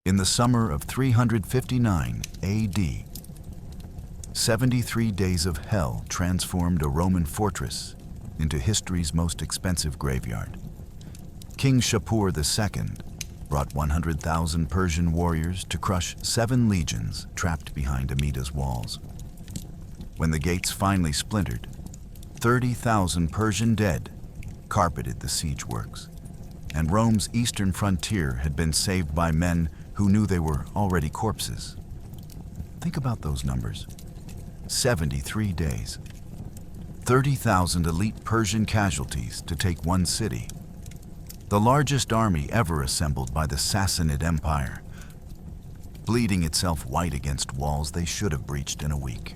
In the summer of 359 AD, 73 days of hell transformed a Roman fortress into history's most expensive graveyard. King Shapur the Second brought 100,000 Persian warriors to crush 7 legions trapped behind Amida's walls. When the gates finally splintered, 30,000 Persian dead carpeted the siege works, and Rome's eastern frontier had been saved by men who knew they were already corpses. Think about those numbers. 73 days. 30,000 elite Persian casualties to take one city. The largest army ever assembled by the Sassanid Empire, bleeding itself white against walls they should have breached in a week.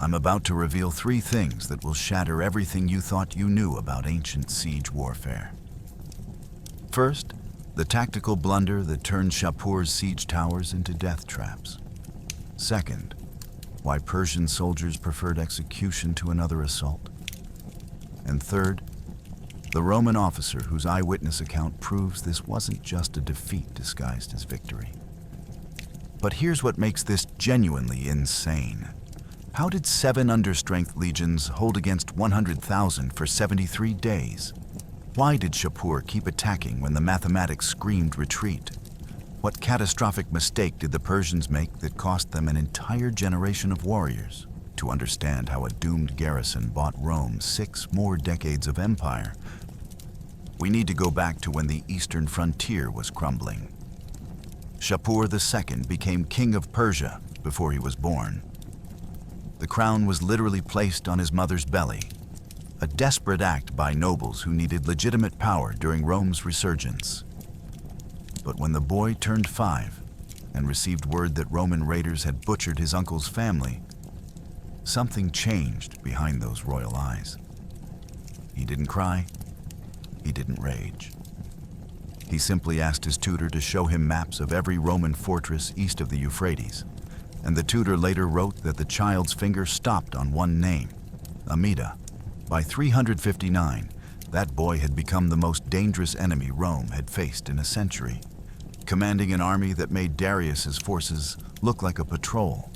I'm about to reveal 3 things that will shatter everything you thought you knew about ancient siege warfare. First, the tactical blunder that turned Shapur's siege towers into death traps. Second, why Persian soldiers preferred execution to another assault. And third, the Roman officer whose eyewitness account proves this wasn't just a defeat disguised as victory. But here's what makes this genuinely insane. How did 7 understrength legions hold against 100,000 for 73 days? Why did Shapur keep attacking when the mathematics screamed retreat? What catastrophic mistake did the Persians make that cost them an entire generation of warriors? To understand how a doomed garrison bought Rome 6 more decades of empire, we need to go back to when the eastern frontier was crumbling. Shapur the Second became king of Persia before he was born. The crown was literally placed on his mother's belly, a desperate act by nobles who needed legitimate power during Rome's resurgence. But when the boy turned 5 and received word that Roman raiders had butchered his uncle's family, something changed behind those royal eyes. He didn't cry, he didn't rage. He simply asked his tutor to show him maps of every Roman fortress east of the Euphrates, and the tutor later wrote that the child's finger stopped on one name, Amida. By 359, that boy had become the most dangerous enemy Rome had faced in a century, commanding an army that made Darius's forces look like a patrol.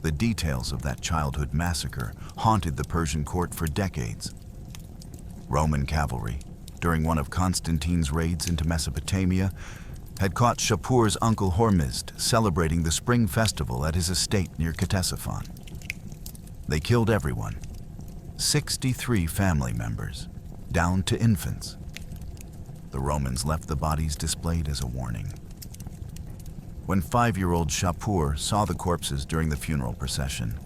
The details of that childhood massacre haunted the Persian court for decades. Roman cavalry, during one of Constantine's raids into Mesopotamia, had caught Shapur's uncle Hormizd celebrating the spring festival at his estate near Ctesiphon. They killed everyone, 63 family members, down to infants. The Romans left the bodies displayed as a warning. When 5-year-old Shapur saw the corpses during the funeral procession,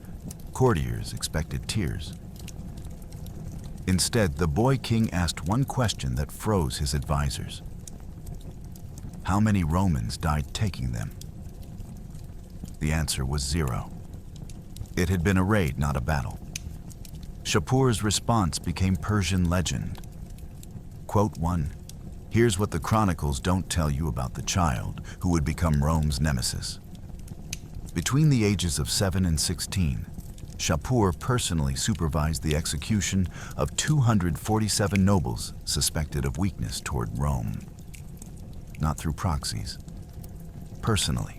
courtiers expected tears. Instead, the boy king asked one question that froze his advisors. How many Romans died taking them? The answer was 0. It had been a raid, not a battle. Shapur's response became Persian legend. Quote 1, "Here's what the chronicles don't tell you about the child who would become Rome's nemesis." Between the ages of 7 and 16, Shapur personally supervised the execution of 247 nobles suspected of weakness toward Rome. Not through proxies. Personally.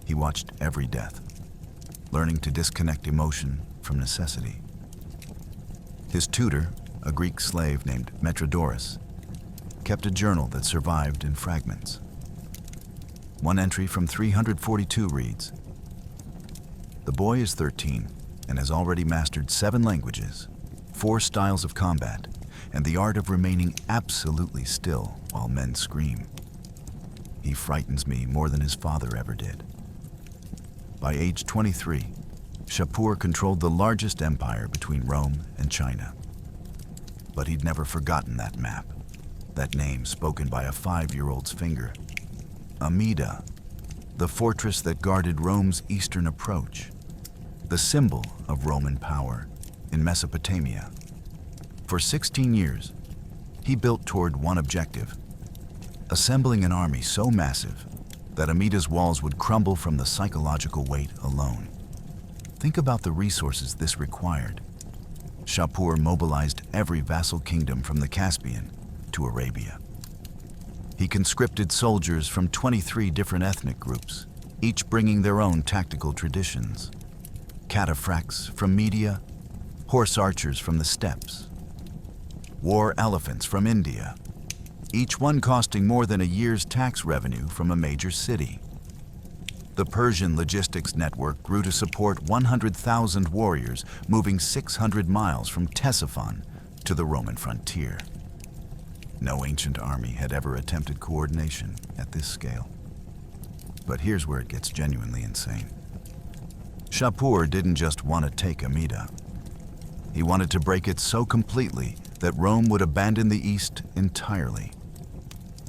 He watched every death, learning to disconnect emotion from necessity. His tutor, a Greek slave named Metrodorus, kept a journal that survived in fragments. One entry from 342 reads, "The boy is 13 and has already mastered 7 languages, 4 styles of combat, and the art of remaining absolutely still while men scream. He frightens me more than his father ever did." By age 23, Shapur controlled the largest empire between Rome and China. But he'd never forgotten that map, that name spoken by a 5-year-old's finger. Amida, the fortress that guarded Rome's eastern approach, the symbol of Roman power in Mesopotamia. For 16 years, he built toward one objective, assembling an army so massive that Amida's walls would crumble from the psychological weight alone. Think about the resources this required. Shapur mobilized every vassal kingdom from the Caspian to Arabia. He conscripted soldiers from 23 different ethnic groups, each bringing their own tactical traditions. Cataphracts from Media, horse archers from the steppes, war elephants from India, each one costing more than a year's tax revenue from a major city. The Persian logistics network grew to support 100,000 warriors moving 600 miles from Ctesiphon to the Roman frontier. No ancient army had ever attempted coordination at this scale. But here's where it gets genuinely insane. Shapur didn't just want to take Amida. He wanted to break it so completely that Rome would abandon the East entirely.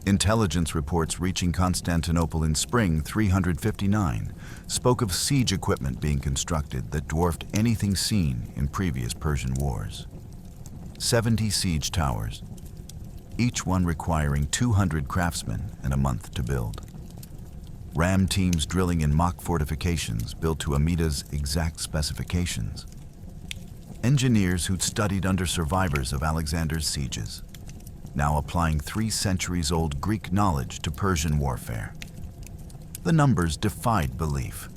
Intelligence reports reaching Constantinople in spring 359 spoke of siege equipment being constructed that dwarfed anything seen in previous Persian wars. 70 siege towers, each one requiring 200 craftsmen and a month to build. Ram teams drilling in mock fortifications built to Amida's exact specifications. Engineers who'd studied under survivors of Alexander's sieges, now applying 3 centuries-old Greek knowledge to Persian warfare. The numbers defied belief.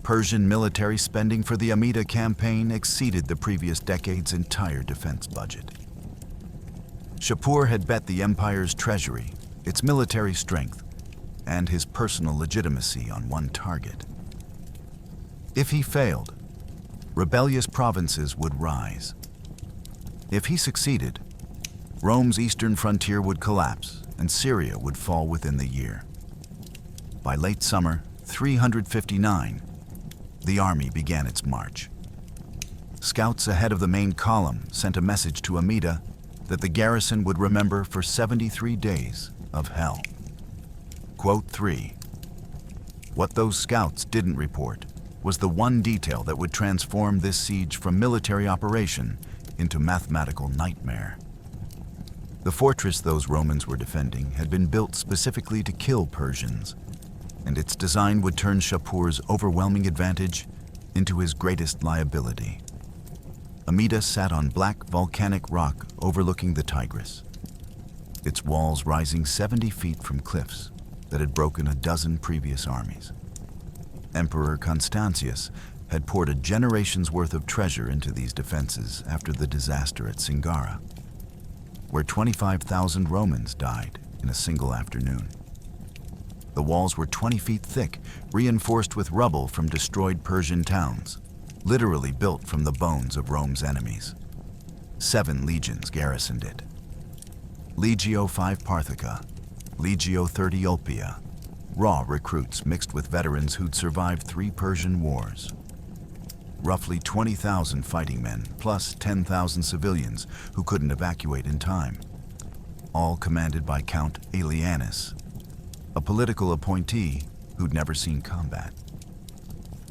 Persian military spending for the Amida campaign exceeded the previous decade's entire defense budget. Shapur had bet the empire's treasury, its military strength, and his personal legitimacy on one target. If he failed, rebellious provinces would rise. If he succeeded, Rome's eastern frontier would collapse and Syria would fall within the year. By late summer 359, the army began its march. Scouts ahead of the main column sent a message to Amida that the garrison would remember for 73 days of hell. Quote 3. What those scouts didn't report was the one detail that would transform this siege from military operation into mathematical nightmare. The fortress those Romans were defending had been built specifically to kill Persians, and its design would turn Shapur's overwhelming advantage into his greatest liability. Amida sat on black volcanic rock overlooking the Tigris, its walls rising 70 feet from cliffs that had broken a dozen previous armies. Emperor Constantius had poured a generation's worth of treasure into these defenses after the disaster at Singara, where 25,000 Romans died in a single afternoon. The walls were 20 feet thick, reinforced with rubble from destroyed Persian towns, literally built from the bones of Rome's enemies. 7 legions garrisoned it. Legio 5 Parthica, Legio 30 Ulpia, raw recruits mixed with veterans who'd survived 3 Persian wars. Roughly 20,000 fighting men, plus 10,000 civilians who couldn't evacuate in time, all commanded by Count Ammianus, a political appointee who'd never seen combat.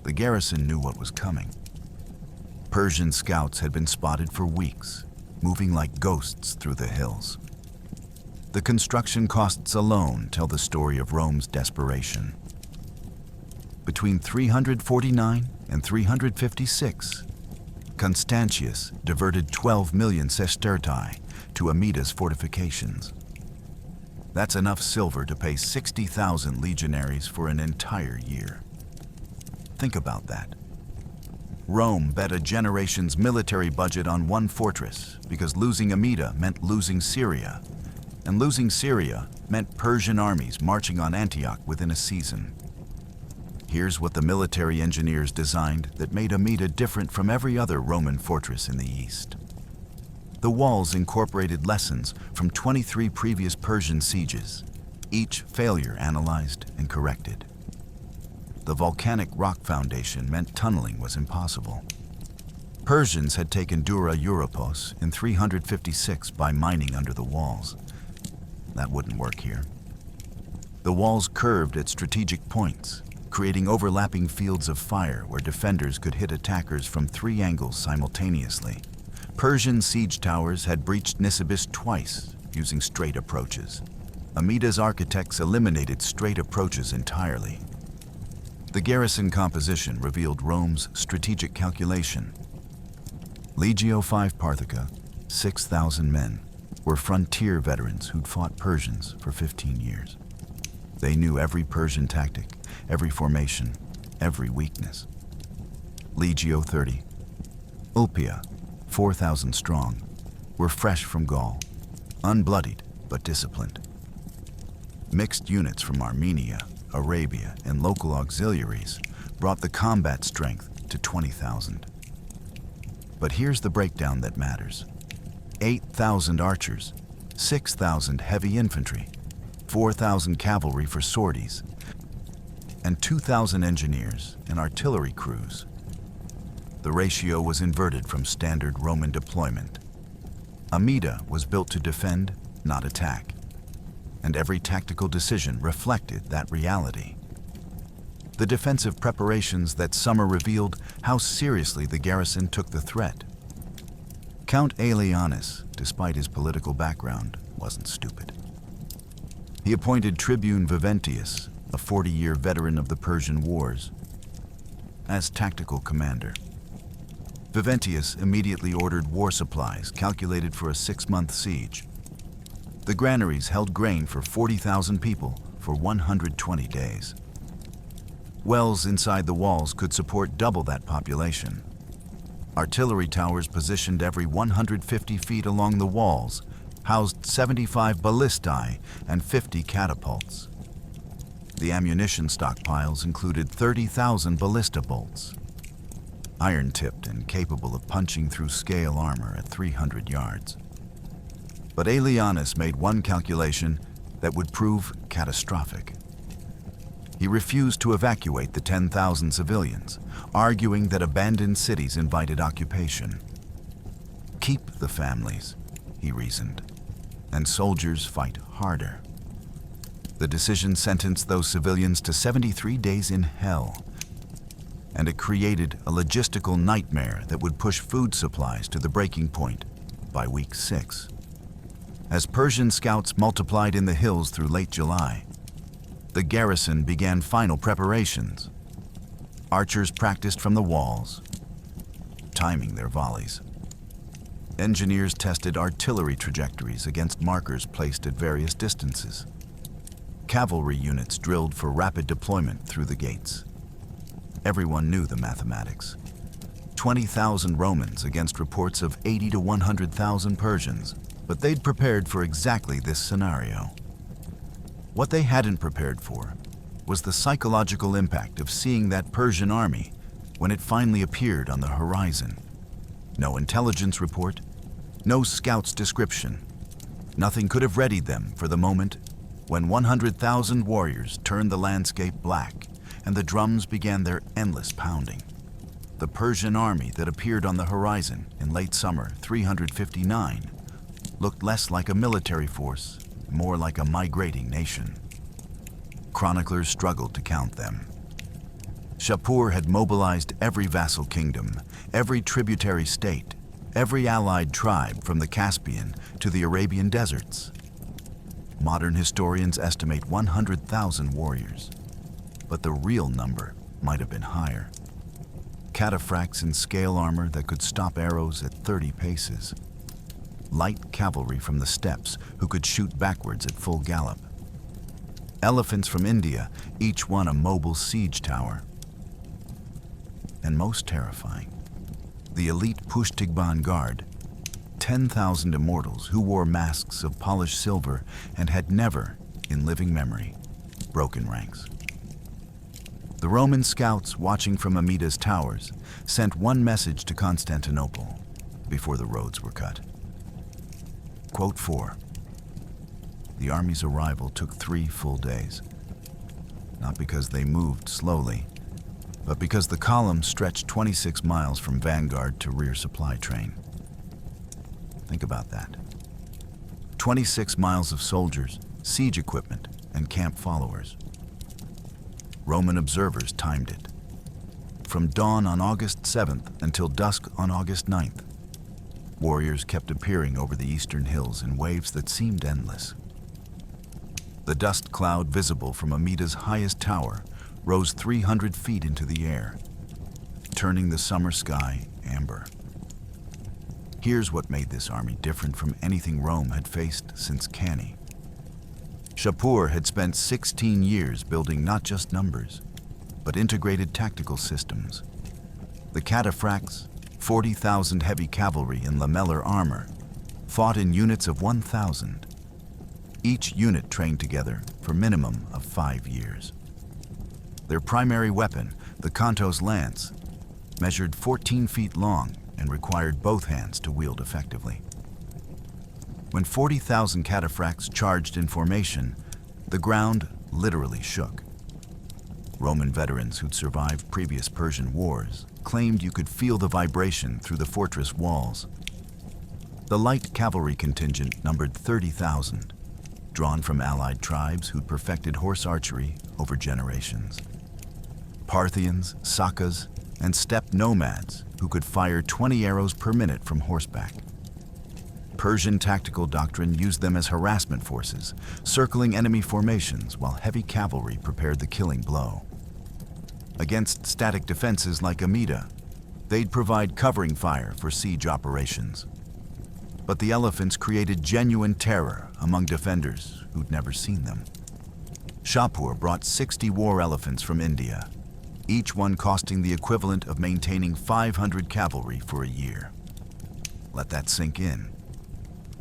The garrison knew what was coming. Persian scouts had been spotted for weeks, moving like ghosts through the hills. The construction costs alone tell the story of Rome's desperation. Between 349 and 356, Constantius diverted 12 million sestertii to Amida's fortifications. That's enough silver to pay 60,000 legionaries for an entire year. Think about that. Rome bet a generation's military budget on one fortress because losing Amida meant losing Syria, and losing Syria meant Persian armies marching on Antioch within a season. Here's what the military engineers designed that made Amida different from every other Roman fortress in the east. The walls incorporated lessons from 23 previous Persian sieges, each failure analyzed and corrected. The volcanic rock foundation meant tunneling was impossible. Persians had taken Dura Europos in 356 by mining under the walls. That wouldn't work here. The walls curved at strategic points, creating overlapping fields of fire where defenders could hit attackers from 3 angles simultaneously. Persian siege towers had breached Nisibis twice using straight approaches. Amida's architects eliminated straight approaches entirely. The garrison composition revealed Rome's strategic calculation. Legio 5 Parthica, 6,000 men, were frontier veterans who'd fought Persians for 15 years. They knew every Persian tactic, every formation, every weakness. Legio 30, Ulpia, 4,000 strong, were fresh from Gaul, unbloodied but disciplined. Mixed units from Armenia, Arabia, and local auxiliaries brought the combat strength to 20,000. But here's the breakdown that matters. 8,000 archers, 6,000 heavy infantry, 4,000 cavalry for sorties, and 2,000 engineers and artillery crews. The ratio was inverted from standard Roman deployment. Amida was built to defend, not attack, and every tactical decision reflected that reality. The defensive preparations that summer revealed how seriously the garrison took the threat. Count Ammianus, despite his political background, wasn't stupid. He appointed Tribune Viventius, a 40-year veteran of the Persian Wars, as tactical commander. Viventius immediately ordered war supplies calculated for a 6-month siege. The granaries held grain for 40,000 people for 120 days. Wells inside the walls could support double that population. Artillery towers positioned every 150 feet along the walls housed 75 ballistae and 50 catapults. The ammunition stockpiles included 30,000 ballista bolts, iron-tipped and capable of punching through scale armor at 300 yards. But Ammianus made one calculation that would prove catastrophic. He refused to evacuate the 10,000 civilians, arguing that abandoned cities invited occupation. Keep the families, he reasoned, and soldiers fight harder. The decision sentenced those civilians to 73 days in hell, and it created a logistical nightmare that would push food supplies to the breaking point by week 6. As Persian scouts multiplied in the hills through late July, the garrison began final preparations. Archers practiced from the walls, timing their volleys. Engineers tested artillery trajectories against markers placed at various distances. Cavalry units drilled for rapid deployment through the gates. Everyone knew the mathematics. 20,000 Romans against reports of 80 to 100,000 Persians, but they'd prepared for exactly this scenario. What they hadn't prepared for was the psychological impact of seeing that Persian army when it finally appeared on the horizon. No intelligence report, no scout's description. Nothing could have readied them for the moment when 100,000 warriors turned the landscape black and the drums began their endless pounding. The Persian army that appeared on the horizon in late summer 359 looked less like a military force, more like a migrating nation. Chroniclers struggled to count them. Shapur had mobilized every vassal kingdom, every tributary state, every allied tribe from the Caspian to the Arabian deserts. Modern historians estimate 100,000 warriors, but the real number might have been higher. Cataphracts in scale armor that could stop arrows at 30 paces. Light cavalry from the steppes who could shoot backwards at full gallop. Elephants from India, each one a mobile siege tower. And most terrifying, the elite Pushtigban Guard, 10,000 immortals who wore masks of polished silver and had never, in living memory, broken ranks. The Roman scouts watching from Amida's towers sent one message to Constantinople before the roads were cut. Quote 4. The army's arrival took 3 full days. Not because they moved slowly, but because the column stretched 26 miles from vanguard to rear supply train. Think about that. 26 miles of soldiers, siege equipment, and camp followers. Roman observers timed it. From dawn on August 7th until dusk on August 9th, warriors kept appearing over the eastern hills in waves that seemed endless. The dust cloud visible from Amida's highest tower rose 300 feet into the air, turning the summer sky amber. Here's what made this army different from anything Rome had faced since Cannae. Shapur had spent 16 years building not just numbers, but integrated tactical systems. The cataphracts, 40,000 heavy cavalry in lamellar armor, fought in units of 1,000. Each unit trained together for minimum of 5 years. Their primary weapon, the Kantos lance, measured 14 feet long and required both hands to wield effectively. When 40,000 cataphracts charged in formation, the ground literally shook. Roman veterans who'd survived previous Persian wars claimed you could feel the vibration through the fortress walls. The light cavalry contingent numbered 30,000, drawn from allied tribes who'd perfected horse archery over generations. Parthians, Sakas, and steppe nomads who could fire 20 arrows per minute from horseback. Persian tactical doctrine used them as harassment forces, circling enemy formations while heavy cavalry prepared the killing blow. Against static defenses like Amida, they'd provide covering fire for siege operations. But the elephants created genuine terror among defenders who'd never seen them. Shapur brought 60 war elephants from India, each one costing the equivalent of maintaining 500 cavalry for a year. Let that sink in.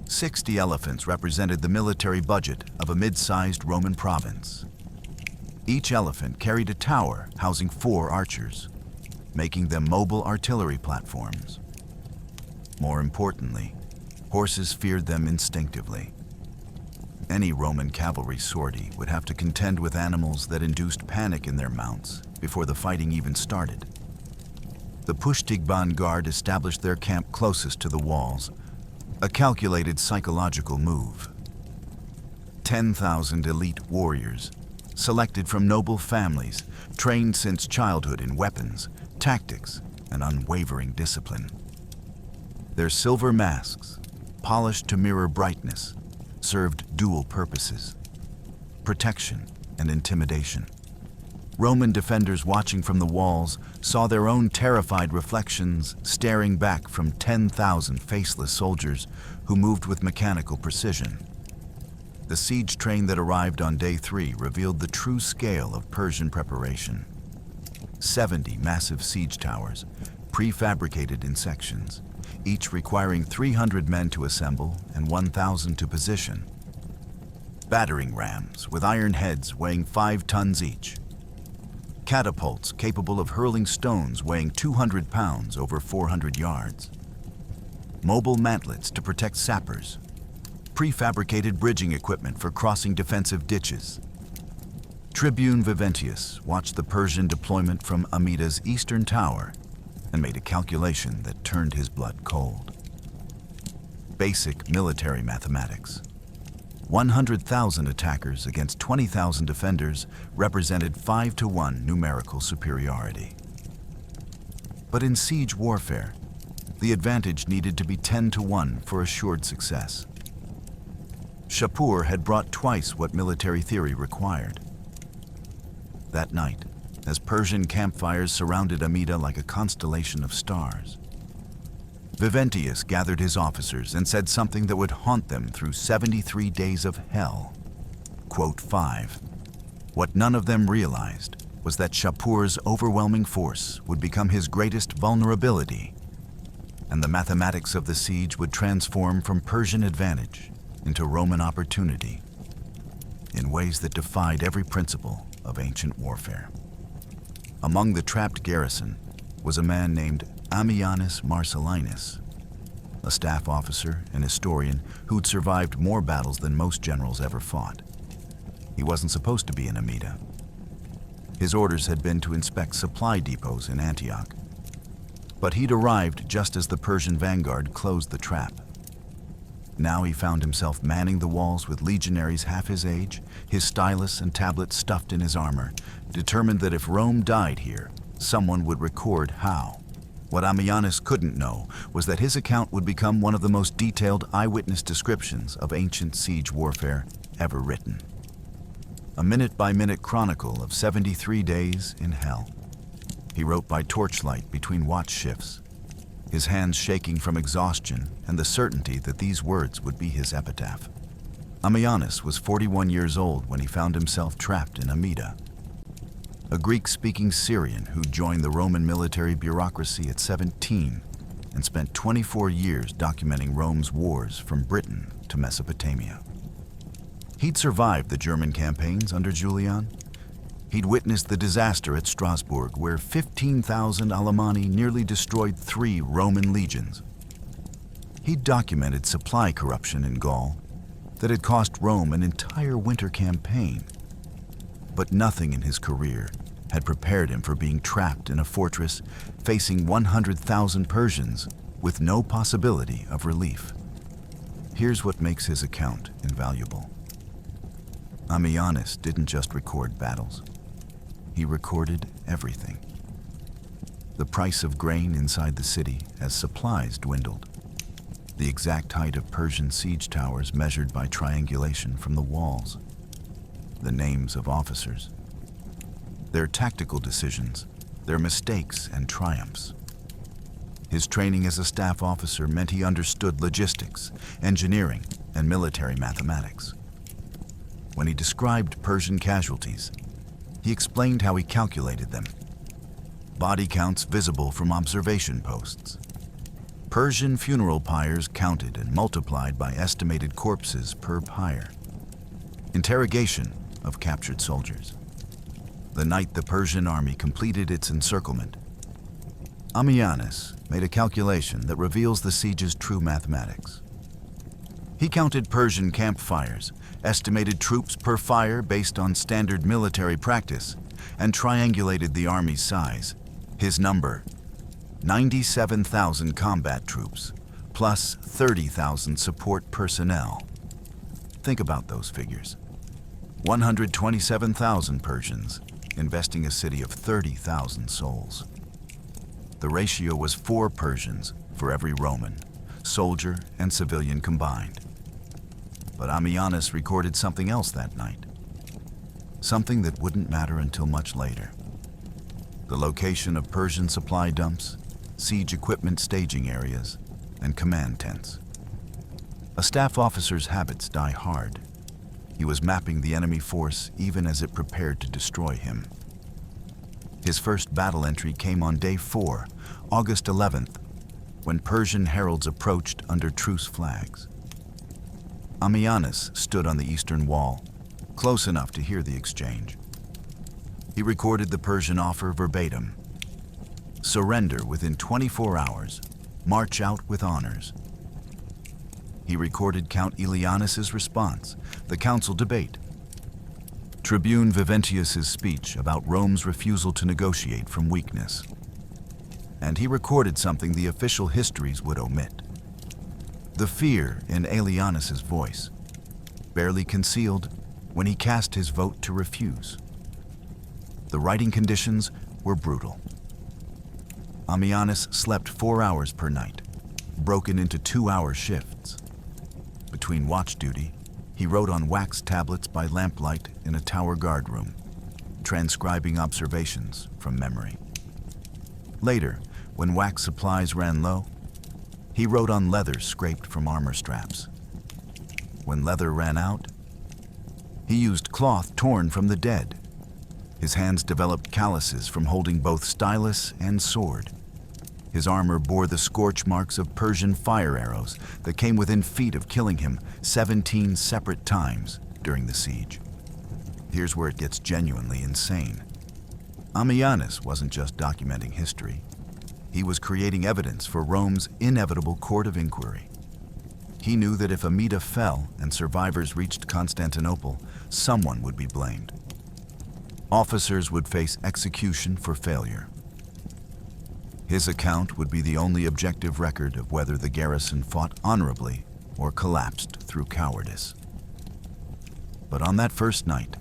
60 elephants represented the military budget of a mid-sized Roman province. Each elephant carried a tower housing 4 archers, making them mobile artillery platforms. More importantly, horses feared them instinctively. Any Roman cavalry sortie would have to contend with animals that induced panic in their mounts before the fighting even started. The Pushtigban Guard established their camp closest to the walls, a calculated psychological move. 10,000 elite warriors, selected from noble families, trained since childhood in weapons, tactics, and unwavering discipline. Their silver masks, polished to mirror brightness, served dual purposes: protection and intimidation. Roman defenders watching from the walls saw their own terrified reflections staring back from 10,000 faceless soldiers who moved with mechanical precision. The siege train that arrived on day 3 revealed the true scale of Persian preparation. 70 massive siege towers, prefabricated in sections, each requiring 300 men to assemble and 1,000 to position. Battering rams with iron heads weighing 5 tons each. Catapults capable of hurling stones weighing 200 pounds over 400 yards. Mobile mantlets to protect sappers. Prefabricated bridging equipment for crossing defensive ditches. Tribune Viventius watched the Persian deployment from Amida's eastern tower and made a calculation that turned his blood cold. Basic military mathematics. 100,000 attackers against 20,000 defenders represented 5-to-1 numerical superiority. But in siege warfare, the advantage needed to be 10-to-1 for assured success. Shapur had brought twice what military theory required. That night, as Persian campfires surrounded Amida like a constellation of stars, Viventius gathered his officers and said something that would haunt them through 73 days of hell. Quote 5. What none of them realized was that Shapur's overwhelming force would become his greatest vulnerability, and the mathematics of the siege would transform from Persian advantage into Roman opportunity in ways that defied every principle of ancient warfare. Among the trapped garrison was a man named Ammianus Marcellinus, a staff officer and historian who'd survived more battles than most generals ever fought. He wasn't supposed to be in Amida. His orders had been to inspect supply depots in Antioch. But he'd arrived just as the Persian vanguard closed the trap. Now he found himself manning the walls with legionaries half his age, his stylus and tablet stuffed in his armor, determined that if Rome died here, someone would record how. What Ammianus couldn't know was that his account would become one of the most detailed eyewitness descriptions of ancient siege warfare ever written. A minute-by-minute chronicle of 73 days in hell. He wrote by torchlight between watch shifts, his hands shaking from exhaustion and the certainty that these words would be his epitaph. Ammianus was 41 years old when he found himself trapped in Amida, a Greek-speaking Syrian who joined the Roman military bureaucracy at 17 and spent 24 years documenting Rome's wars from Britain to Mesopotamia. He'd survived the German campaigns under Julian. He'd witnessed the disaster at Strasbourg, where 15,000 Alemanni nearly destroyed 3 Roman legions. He'd documented supply corruption in Gaul that had cost Rome an entire winter campaign. But nothing in his career had prepared him for being trapped in a fortress facing 100,000 Persians with no possibility of relief. Here's what makes his account invaluable. Ammianus didn't just record battles. He recorded everything. The price of grain inside the city as supplies dwindled. The exact height of Persian siege towers measured by triangulation from the walls. The names of officers. Their tactical decisions, their mistakes and triumphs. His training as a staff officer meant he understood logistics, engineering, and military mathematics. When he described Persian casualties, he explained how he calculated them. Body counts visible from observation posts. Persian funeral pyres counted and multiplied by estimated corpses per pyre. Interrogation of captured soldiers. The night the Persian army completed its encirclement, Ammianus made a calculation that reveals the siege's true mathematics. He counted Persian campfires, estimated troops per fire based on standard military practice, and triangulated the army's size. His number, 97,000 combat troops, plus 30,000 support personnel. Think about those figures. 127,000 Persians, investing a city of 30,000 souls. The ratio was 4 Persians for every Roman, soldier and civilian combined. But Ammianus recorded something else that night. Something that wouldn't matter until much later. The location of Persian supply dumps, siege equipment staging areas, and command tents. A staff officer's habits die hard. He was mapping the enemy force even as it prepared to destroy him. His first battle entry came on day 4, August 11th, when Persian heralds approached under truce flags. Ammianus stood on the eastern wall, close enough to hear the exchange. He recorded the Persian offer verbatim. Surrender within 24 hours, march out with honors. He recorded Count Aelianus's response, the council debate, Tribune Viventius's speech about Rome's refusal to negotiate from weakness. And he recorded something the official histories would omit. The fear in Aelianus's voice, barely concealed when he cast his vote to refuse. The writing conditions were brutal. Ammianus slept 4 hours per night, broken into 2-hour shifts. Between watch duty, he wrote on wax tablets by lamplight in a tower guard room, transcribing observations from memory. Later, when wax supplies ran low, he wrote on leather scraped from armor straps. When leather ran out, he used cloth torn from the dead. His hands developed calluses from holding both stylus and sword. His armor bore the scorch marks of Persian fire arrows that came within feet of killing him 17 separate times during the siege. Here's where it gets genuinely insane. Ammianus wasn't just documenting history. He was creating evidence for Rome's inevitable court of inquiry. He knew that if Amida fell and survivors reached Constantinople, someone would be blamed. Officers would face execution for failure. His account would be the only objective record of whether the garrison fought honorably or collapsed through cowardice. But on that first night,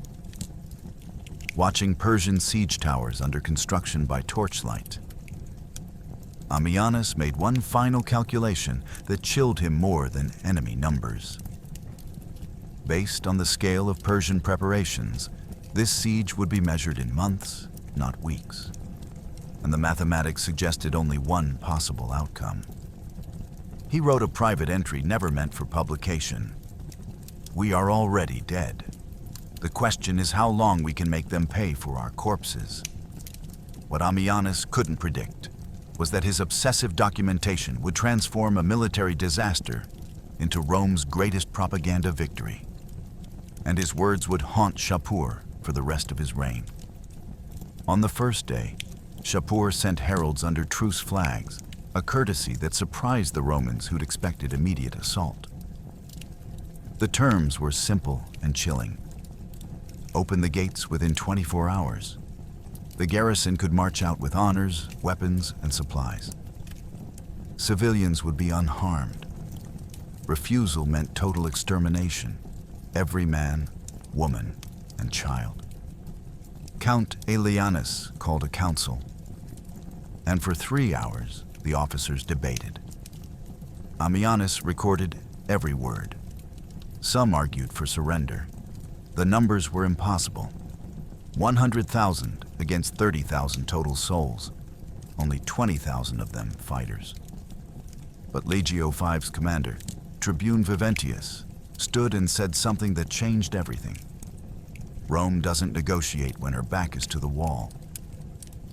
watching Persian siege towers under construction by torchlight, Ammianus made one final calculation that chilled him more than enemy numbers. Based on the scale of Persian preparations, this siege would be measured in months, not weeks. and the mathematics suggested only one possible outcome. He wrote a private entry never meant for publication. "We are already dead. The question is how long we can make them pay for our corpses." What Ammianus couldn't predict was that his obsessive documentation would transform a military disaster into Rome's greatest propaganda victory. And his words would haunt Shapur for the rest of his reign. On the first day, Shapur sent heralds under truce flags, a courtesy that surprised the Romans who'd expected immediate assault. The terms were simple and chilling. Open the gates within 24 hours. The garrison could march out with honors, weapons, and supplies. Civilians would be unharmed. Refusal meant total extermination, every man, woman, and child. Count Ammianus called a council, and for 3 hours the officers debated. Ammianus recorded every word. Some argued for surrender. The numbers were impossible. 100,000 against 30,000 total souls, only 20,000 of them fighters. But Legio V's commander, Tribune Viventius, stood and said something that changed everything. Rome doesn't negotiate when her back is to the wall.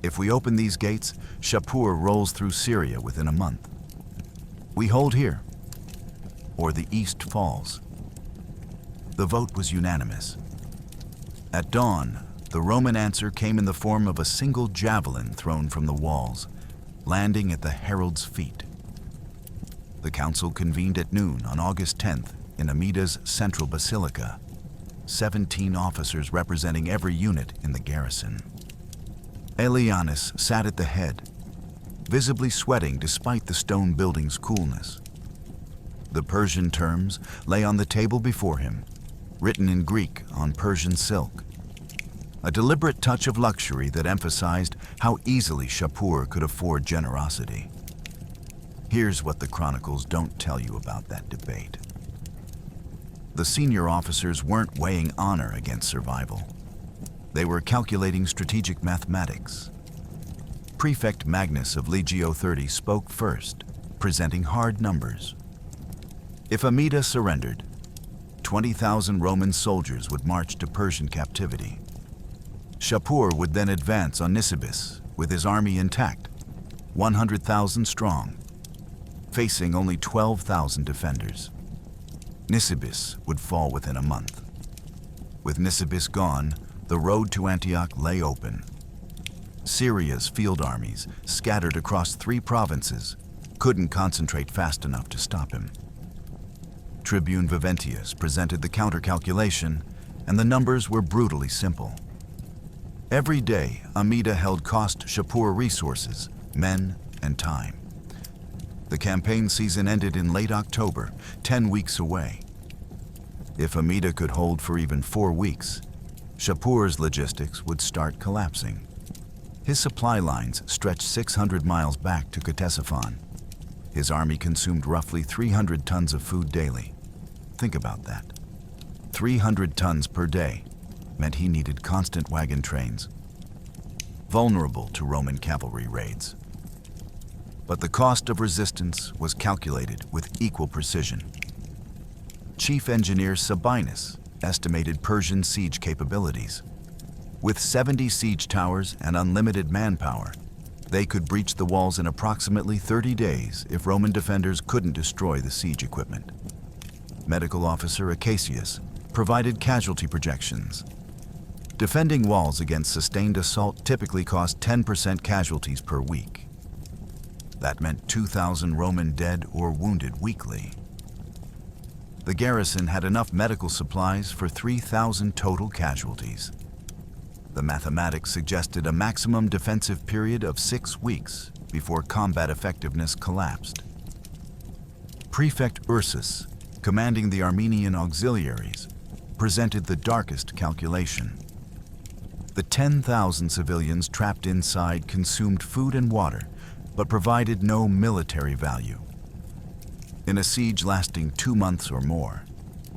If we open these gates, Shapur rolls through Syria within a month. We hold here, or the East falls. The vote was unanimous. At dawn, the Roman answer came in the form of a single javelin thrown from the walls, landing at the herald's feet. The council convened at noon on August 10th in Amida's central basilica, 17 officers representing every unit in the garrison. Ammianus sat at the head, visibly sweating despite the stone building's coolness. The Persian terms lay on the table before him, written in Greek on Persian silk. A deliberate touch of luxury that emphasized how easily Shapur could afford generosity. Here's what the chronicles don't tell you about that debate. The senior officers weren't weighing honor against survival. They were calculating strategic mathematics. Prefect Magnus of Legio 30 spoke first, presenting hard numbers. If Amida surrendered, 20,000 Roman soldiers would march to Persian captivity. Shapur would then advance on Nisibis with his army intact, 100,000 strong, facing only 12,000 defenders. Nisibis would fall within a month. With Nisibis gone, the road to Antioch lay open. Syria's field armies, scattered across 3 provinces, couldn't concentrate fast enough to stop him. Tribune Viventius presented the counter-calculation, and the numbers were brutally simple. Every day, Amida held cost Shapur resources, men, and time. The campaign season ended in late October, 10 weeks away. If Amida could hold for even 4 weeks, Shapur's logistics would start collapsing. His supply lines stretched 600 miles back to Ctesiphon. His army consumed roughly 300 tons of food daily. Think about that. 300 tons per day meant he needed constant wagon trains, vulnerable to Roman cavalry raids. But the cost of resistance was calculated with equal precision. Chief engineer Sabinus estimated Persian siege capabilities. With 70 siege towers and unlimited manpower, they could breach the walls in approximately 30 days if Roman defenders couldn't destroy the siege equipment. Medical officer Acacius provided casualty projections. Defending walls against sustained assault typically cost 10% casualties per week. That meant 2,000 Roman dead or wounded weekly. The garrison had enough medical supplies for 3,000 total casualties. The mathematics suggested a maximum defensive period of 6 weeks before combat effectiveness collapsed. Prefect Ursus, commanding the Armenian auxiliaries, presented the darkest calculation. The 10,000 civilians trapped inside consumed food and water, but provided no military value. In a siege lasting 2 months or more,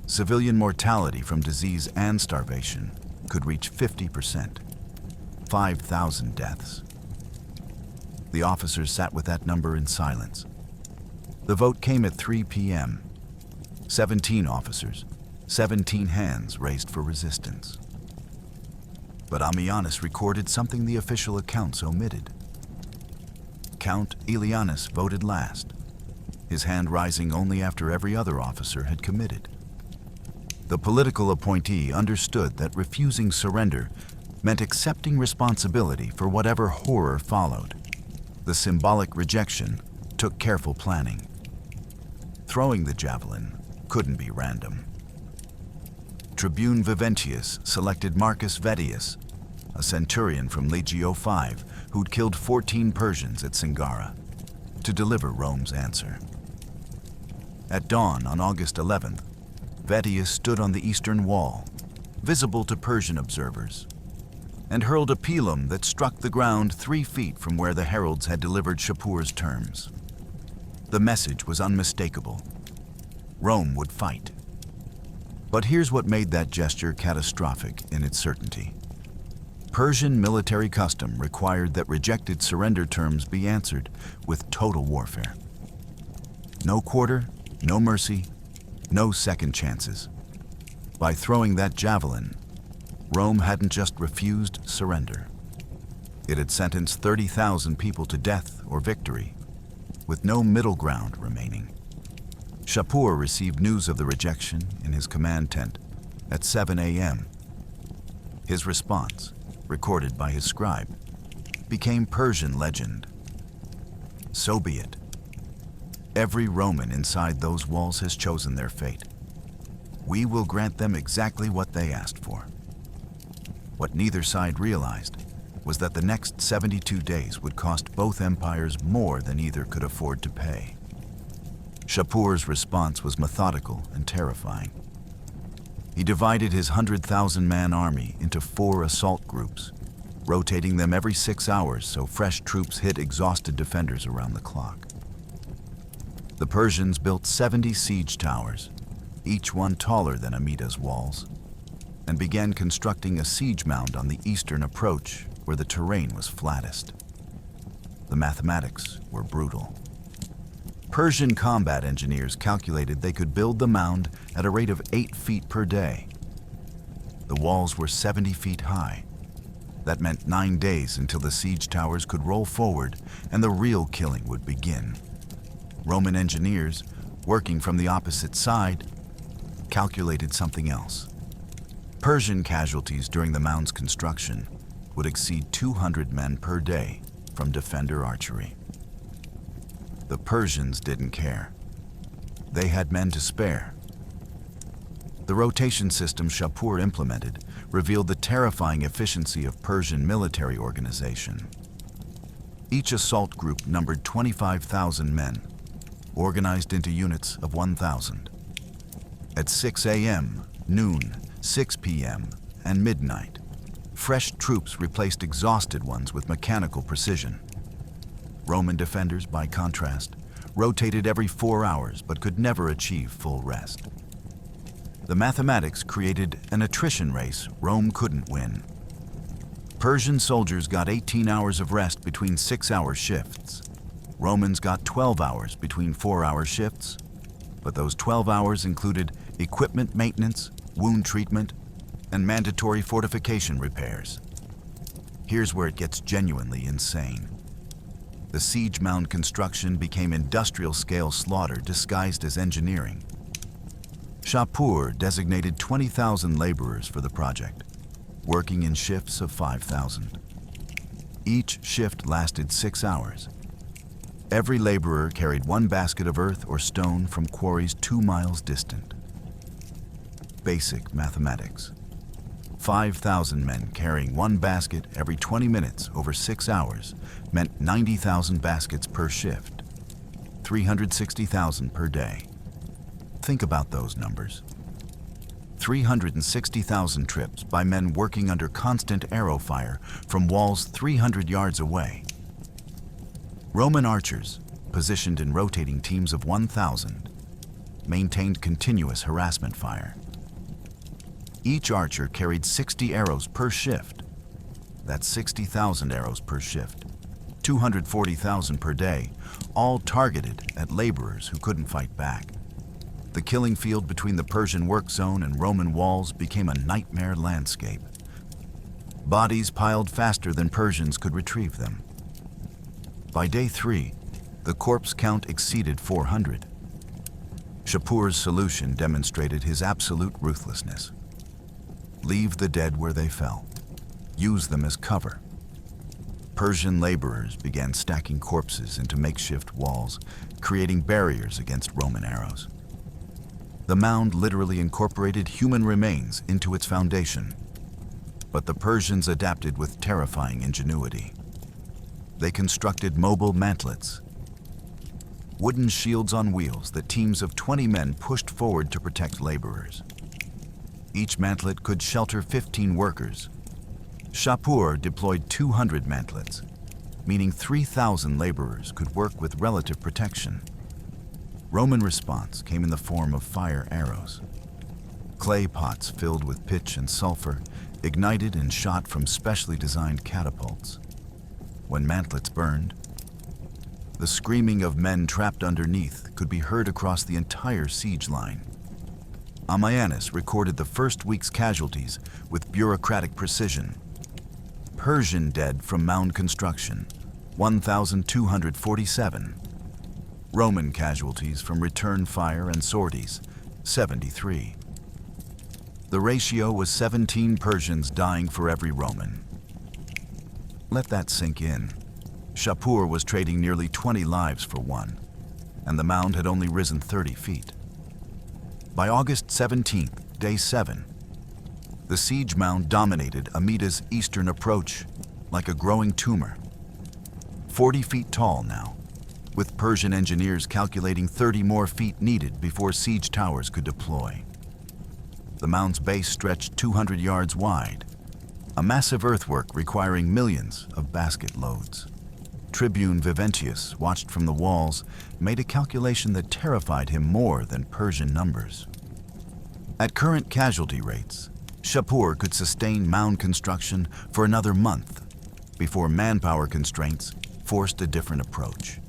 civilian mortality from disease and starvation could reach 50%, 5,000 deaths. The officers sat with that number in silence. The vote came at 3 p.m. 17 officers, 17 hands raised for resistance. But Ammianus recorded something the official accounts omitted. Count Ammianus voted last, his hand rising only after every other officer had committed. The political appointee understood that refusing surrender meant accepting responsibility for whatever horror followed. The symbolic rejection took careful planning. Throwing the javelin couldn't be random. Tribune Viventius selected Marcus Vettius, a centurion from Legio V who'd killed 14 Persians at Singara, to deliver Rome's answer. At dawn on August 11th, Vettius stood on the eastern wall, visible to Persian observers, and hurled a pilum that struck the ground 3 feet from where the heralds had delivered Shapur's terms. The message was unmistakable. Rome would fight. But here's what made that gesture catastrophic in its certainty. Persian military custom required that rejected surrender terms be answered with total warfare. No quarter, no mercy, no second chances. By throwing that javelin, Rome hadn't just refused surrender. It had sentenced 30,000 people to death or victory, with no middle ground remaining. Shapur received news of the rejection in his command tent at 7 a.m. His response, recorded by his scribe, became Persian legend. So be it. Every Roman inside those walls has chosen their fate. We will grant them exactly what they asked for. What neither side realized was that the next 72 days would cost both empires more than either could afford to pay. Shapur's response was methodical and terrifying. He divided his 100,000-man army into 4 assault groups, rotating them every 6 hours so fresh troops hit exhausted defenders around the clock. The Persians built 70 siege towers, each one taller than Amida's walls, and began constructing a siege mound on the eastern approach where the terrain was flattest. The mathematics were brutal. Persian combat engineers calculated they could build the mound at a rate of 8 feet per day. The walls were 70 feet high. That meant 9 days until the siege towers could roll forward and the real killing would begin. Roman engineers, working from the opposite side, calculated something else. Persian casualties during the mound's construction would exceed 200 men per day from defender archery. The Persians didn't care. They had men to spare. The rotation system Shapur implemented revealed the terrifying efficiency of Persian military organization. Each assault group numbered 25,000 men, organized into units of 1,000. At 6 a.m., noon, 6 p.m., and midnight, fresh troops replaced exhausted ones with mechanical precision. Roman defenders, by contrast, rotated every 4 hours but could never achieve full rest. The mathematics created an attrition race Rome couldn't win. Persian soldiers got 18 hours of rest between 6-hour shifts. Romans got 12 hours between 4-hour shifts, but those 12 hours included equipment maintenance, wound treatment, and mandatory fortification repairs. Here's where it gets genuinely insane. The siege mound construction became industrial-scale slaughter disguised as engineering. Shapur designated 20,000 laborers for the project, working in shifts of 5,000. Each shift lasted 6 hours. Every laborer carried 1 basket of earth or stone from quarries 2 miles distant. Basic mathematics. 5,000 men carrying 1 basket every 20 minutes over 6 hours meant 90,000 baskets per shift, 360,000 per day. Think about those numbers. 360,000 trips by men working under constant arrow fire from walls 300 yards away. Roman archers, positioned in rotating teams of 1,000, maintained continuous harassment fire. Each archer carried 60 arrows per shift. That's 60,000 arrows per shift, 240,000 per day, all targeted at laborers who couldn't fight back. The killing field between the Persian work zone and Roman walls became a nightmare landscape. Bodies piled faster than Persians could retrieve them. By day 3, the corpse count exceeded 400. Shapur's solution demonstrated his absolute ruthlessness. Leave the dead where they fell. Use them as cover. Persian laborers began stacking corpses into makeshift walls, creating barriers against Roman arrows. The mound literally incorporated human remains into its foundation. But the Persians adapted with terrifying ingenuity. They constructed mobile mantlets, wooden shields on wheels that teams of 20 men pushed forward to protect laborers. Each mantlet could shelter 15 workers. Shapur deployed 200 mantlets, meaning 3,000 laborers could work with relative protection. Roman response came in the form of fire arrows. Clay pots filled with pitch and sulfur, ignited and shot from specially designed catapults. When mantlets burned, the screaming of men trapped underneath could be heard across the entire siege line. Ammianus recorded the first week's casualties with bureaucratic precision. Persian dead from mound construction, 1,247. Roman casualties from return fire and sorties, 73. The ratio was 17 Persians dying for every Roman. Let that sink in. Shapur was trading nearly 20 lives for one, and the mound had only risen 30 feet. By August 17th, day 7, the siege mound dominated Amida's eastern approach like a growing tumor. 40 feet tall now, with Persian engineers calculating 30 more feet needed before siege towers could deploy. The mound's base stretched 200 yards wide, a massive earthwork requiring millions of basket loads. Tribune Viventius watched from the walls, made a calculation that terrified him more than Persian numbers. At current casualty rates, Shapur could sustain mound construction for another month before manpower constraints forced a different approach.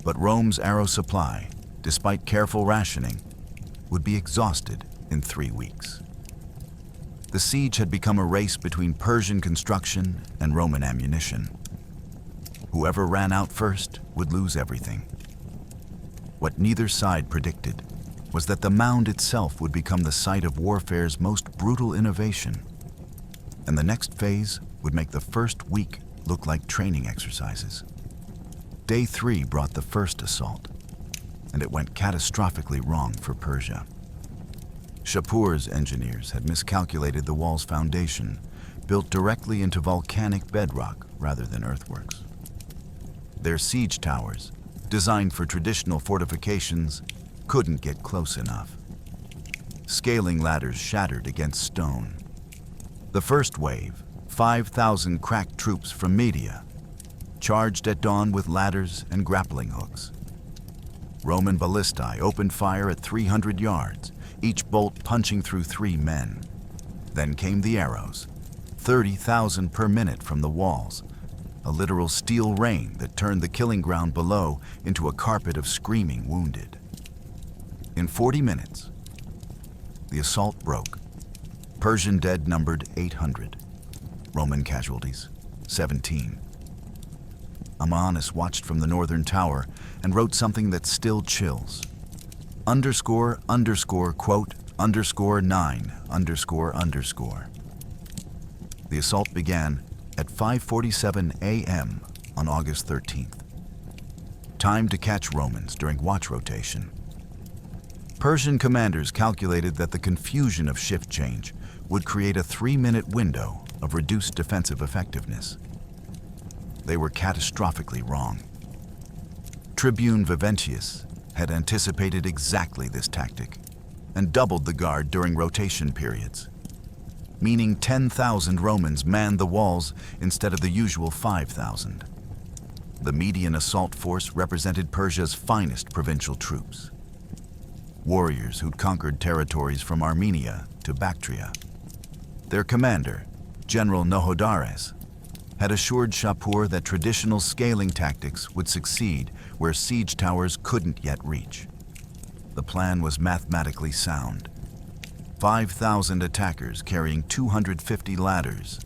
But Rome's arrow supply, despite careful rationing, would be exhausted in 3 weeks. The siege had become a race between Persian construction and Roman ammunition. Whoever ran out first would lose everything. What neither side predicted was that the mound itself would become the site of warfare's most brutal innovation, and the next phase would make the first week look like training exercises. Day 3 brought the first assault, and it went catastrophically wrong for Persia. Shapur's engineers had miscalculated the wall's foundation, built directly into volcanic bedrock rather than earthworks. Their siege towers, designed for traditional fortifications, couldn't get close enough. Scaling ladders shattered against stone. The first wave, 5,000 crack troops from Media, charged at dawn with ladders and grappling hooks. Roman ballistae opened fire at 300 yards, each bolt punching through 3 men. Then came the arrows, 30,000 per minute from the walls, a literal steel rain that turned the killing ground below into a carpet of screaming wounded. In 40 minutes, the assault broke. Persian dead numbered 800. Roman casualties, 17. Ammianus watched from the northern tower and wrote something that still chills. ____, quote, _9, ___. The assault began at 5:47 a.m. on August 13th. Time to catch Romans during watch rotation. Persian commanders calculated that the confusion of shift change would create a 3-minute window of reduced defensive effectiveness. They were catastrophically wrong. Tribune Viventius had anticipated exactly this tactic and doubled the guard during rotation periods, meaning 10,000 Romans manned the walls instead of the usual 5,000. The Median assault force represented Persia's finest provincial troops. Warriors who'd conquered territories from Armenia to Bactria. Their commander, General Nohodares, had assured Shapur that traditional scaling tactics would succeed where siege towers couldn't yet reach. The plan was mathematically sound. 5,000 attackers carrying 250 ladders,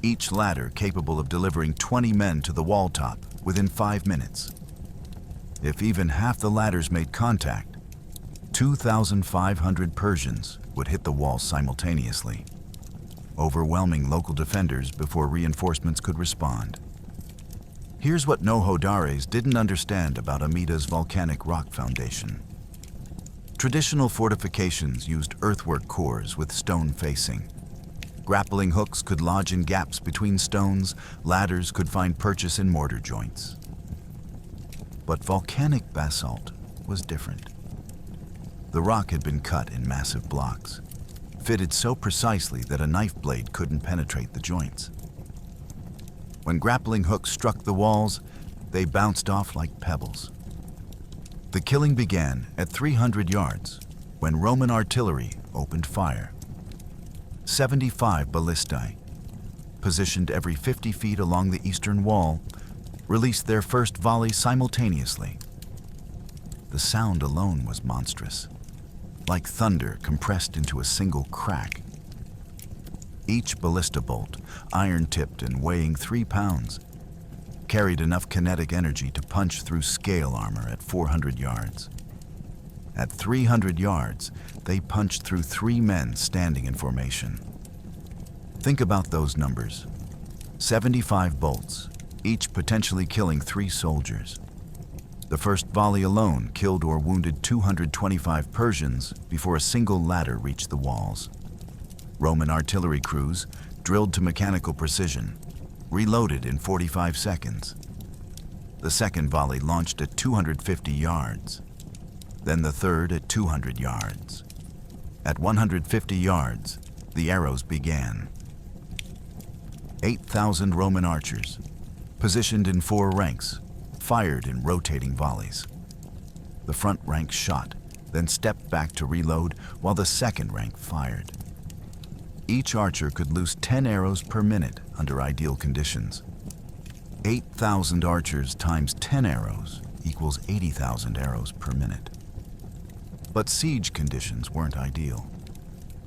each ladder capable of delivering 20 men to the wall top within 5 minutes. If even half the ladders made contact, 2,500 Persians would hit the wall simultaneously, overwhelming local defenders before reinforcements could respond. Here's what Nohodares didn't understand about Amida's volcanic rock foundation. Traditional fortifications used earthwork cores with stone facing. Grappling hooks could lodge in gaps between stones, ladders could find purchase in mortar joints. But volcanic basalt was different. The rock had been cut in massive blocks, fitted so precisely that a knife blade couldn't penetrate the joints. When grappling hooks struck the walls, they bounced off like pebbles. The killing began at 300 yards when Roman artillery opened fire. 75 ballistae, positioned every 50 feet along the eastern wall, released their first volley simultaneously. The sound alone was monstrous, like thunder compressed into a single crack. Each ballista bolt, iron-tipped and weighing 3 pounds, carried enough kinetic energy to punch through scale armor at 400 yards. At 300 yards, they punched through 3 men standing in formation. Think about those numbers. 75 bolts, each potentially killing 3 soldiers. The first volley alone killed or wounded 225 Persians before a single ladder reached the walls. Roman artillery crews, drilled to mechanical precision, reloaded in 45 seconds. The second volley launched at 250 yards, then the third at 200 yards. At 150 yards, the arrows began. 8,000 Roman archers, positioned in 4 ranks, fired in rotating volleys. The front rank shot, then stepped back to reload while the second rank fired. Each archer could loose 10 arrows per minute under ideal conditions. 8,000 archers times 10 arrows equals 80,000 arrows per minute. But siege conditions weren't ideal,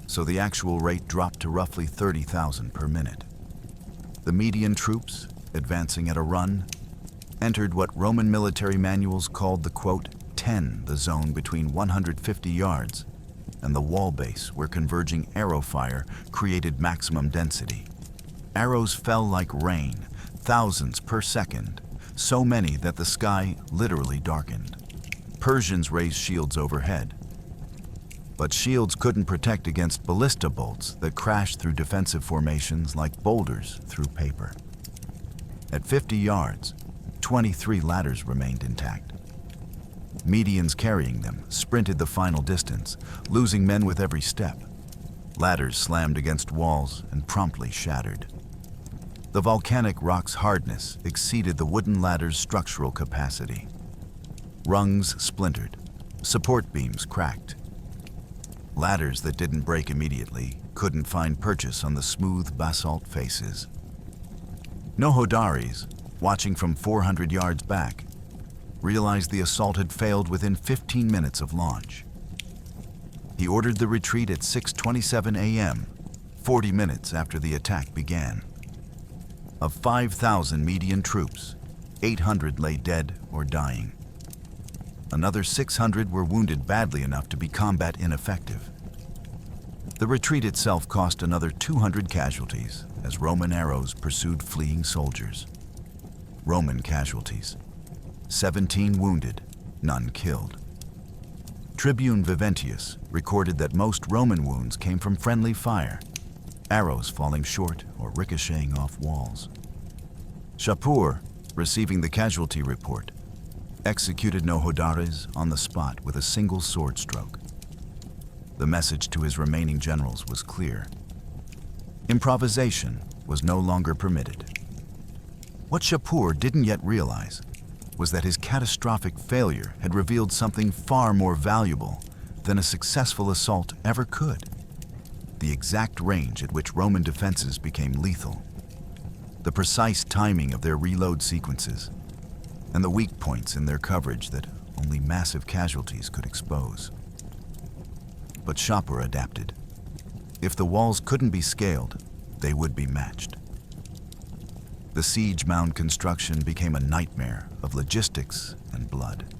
so the actual rate dropped to roughly 30,000 per minute. The median troops, advancing at a run, entered what Roman military manuals called the, quote, 10, the zone between 150 yards and the wall base where converging arrow fire created maximum density. Arrows fell like rain, thousands per second, so many that the sky literally darkened. Persians raised shields overhead, but shields couldn't protect against ballista bolts that crashed through defensive formations like boulders through paper. At 50 yards, 23 ladders remained intact. Medians carrying them sprinted the final distance, losing men with every step. Ladders slammed against walls and promptly shattered. The volcanic rock's hardness exceeded the wooden ladder's structural capacity. Rungs splintered, support beams cracked. Ladders that didn't break immediately couldn't find purchase on the smooth basalt faces. Nohodares, watching from 400 yards back, realized the assault had failed within 15 minutes of launch. He ordered the retreat at 6:27 a.m., 40 minutes after the attack began. Of 5,000 median troops, 800 lay dead or dying. Another 600 were wounded badly enough to be combat ineffective. The retreat itself cost another 200 casualties as Roman arrows pursued fleeing soldiers. Roman casualties: 17 wounded, none killed. Tribune Viventius recorded that most Roman wounds came from friendly fire, arrows falling short or ricocheting off walls. Shapur, receiving the casualty report, executed Nohodares on the spot with a single sword stroke. The message to his remaining generals was clear. Improvisation was no longer permitted. What Shapur didn't yet realize was that his catastrophic failure had revealed something far more valuable than a successful assault ever could: the exact range at which Roman defenses became lethal. the precise timing of their reload sequences, and the weak points in their coverage that only massive casualties could expose. But Shapur adapted. If the walls couldn't be scaled, they would be matched. The siege mound construction became a nightmare of logistics and blood.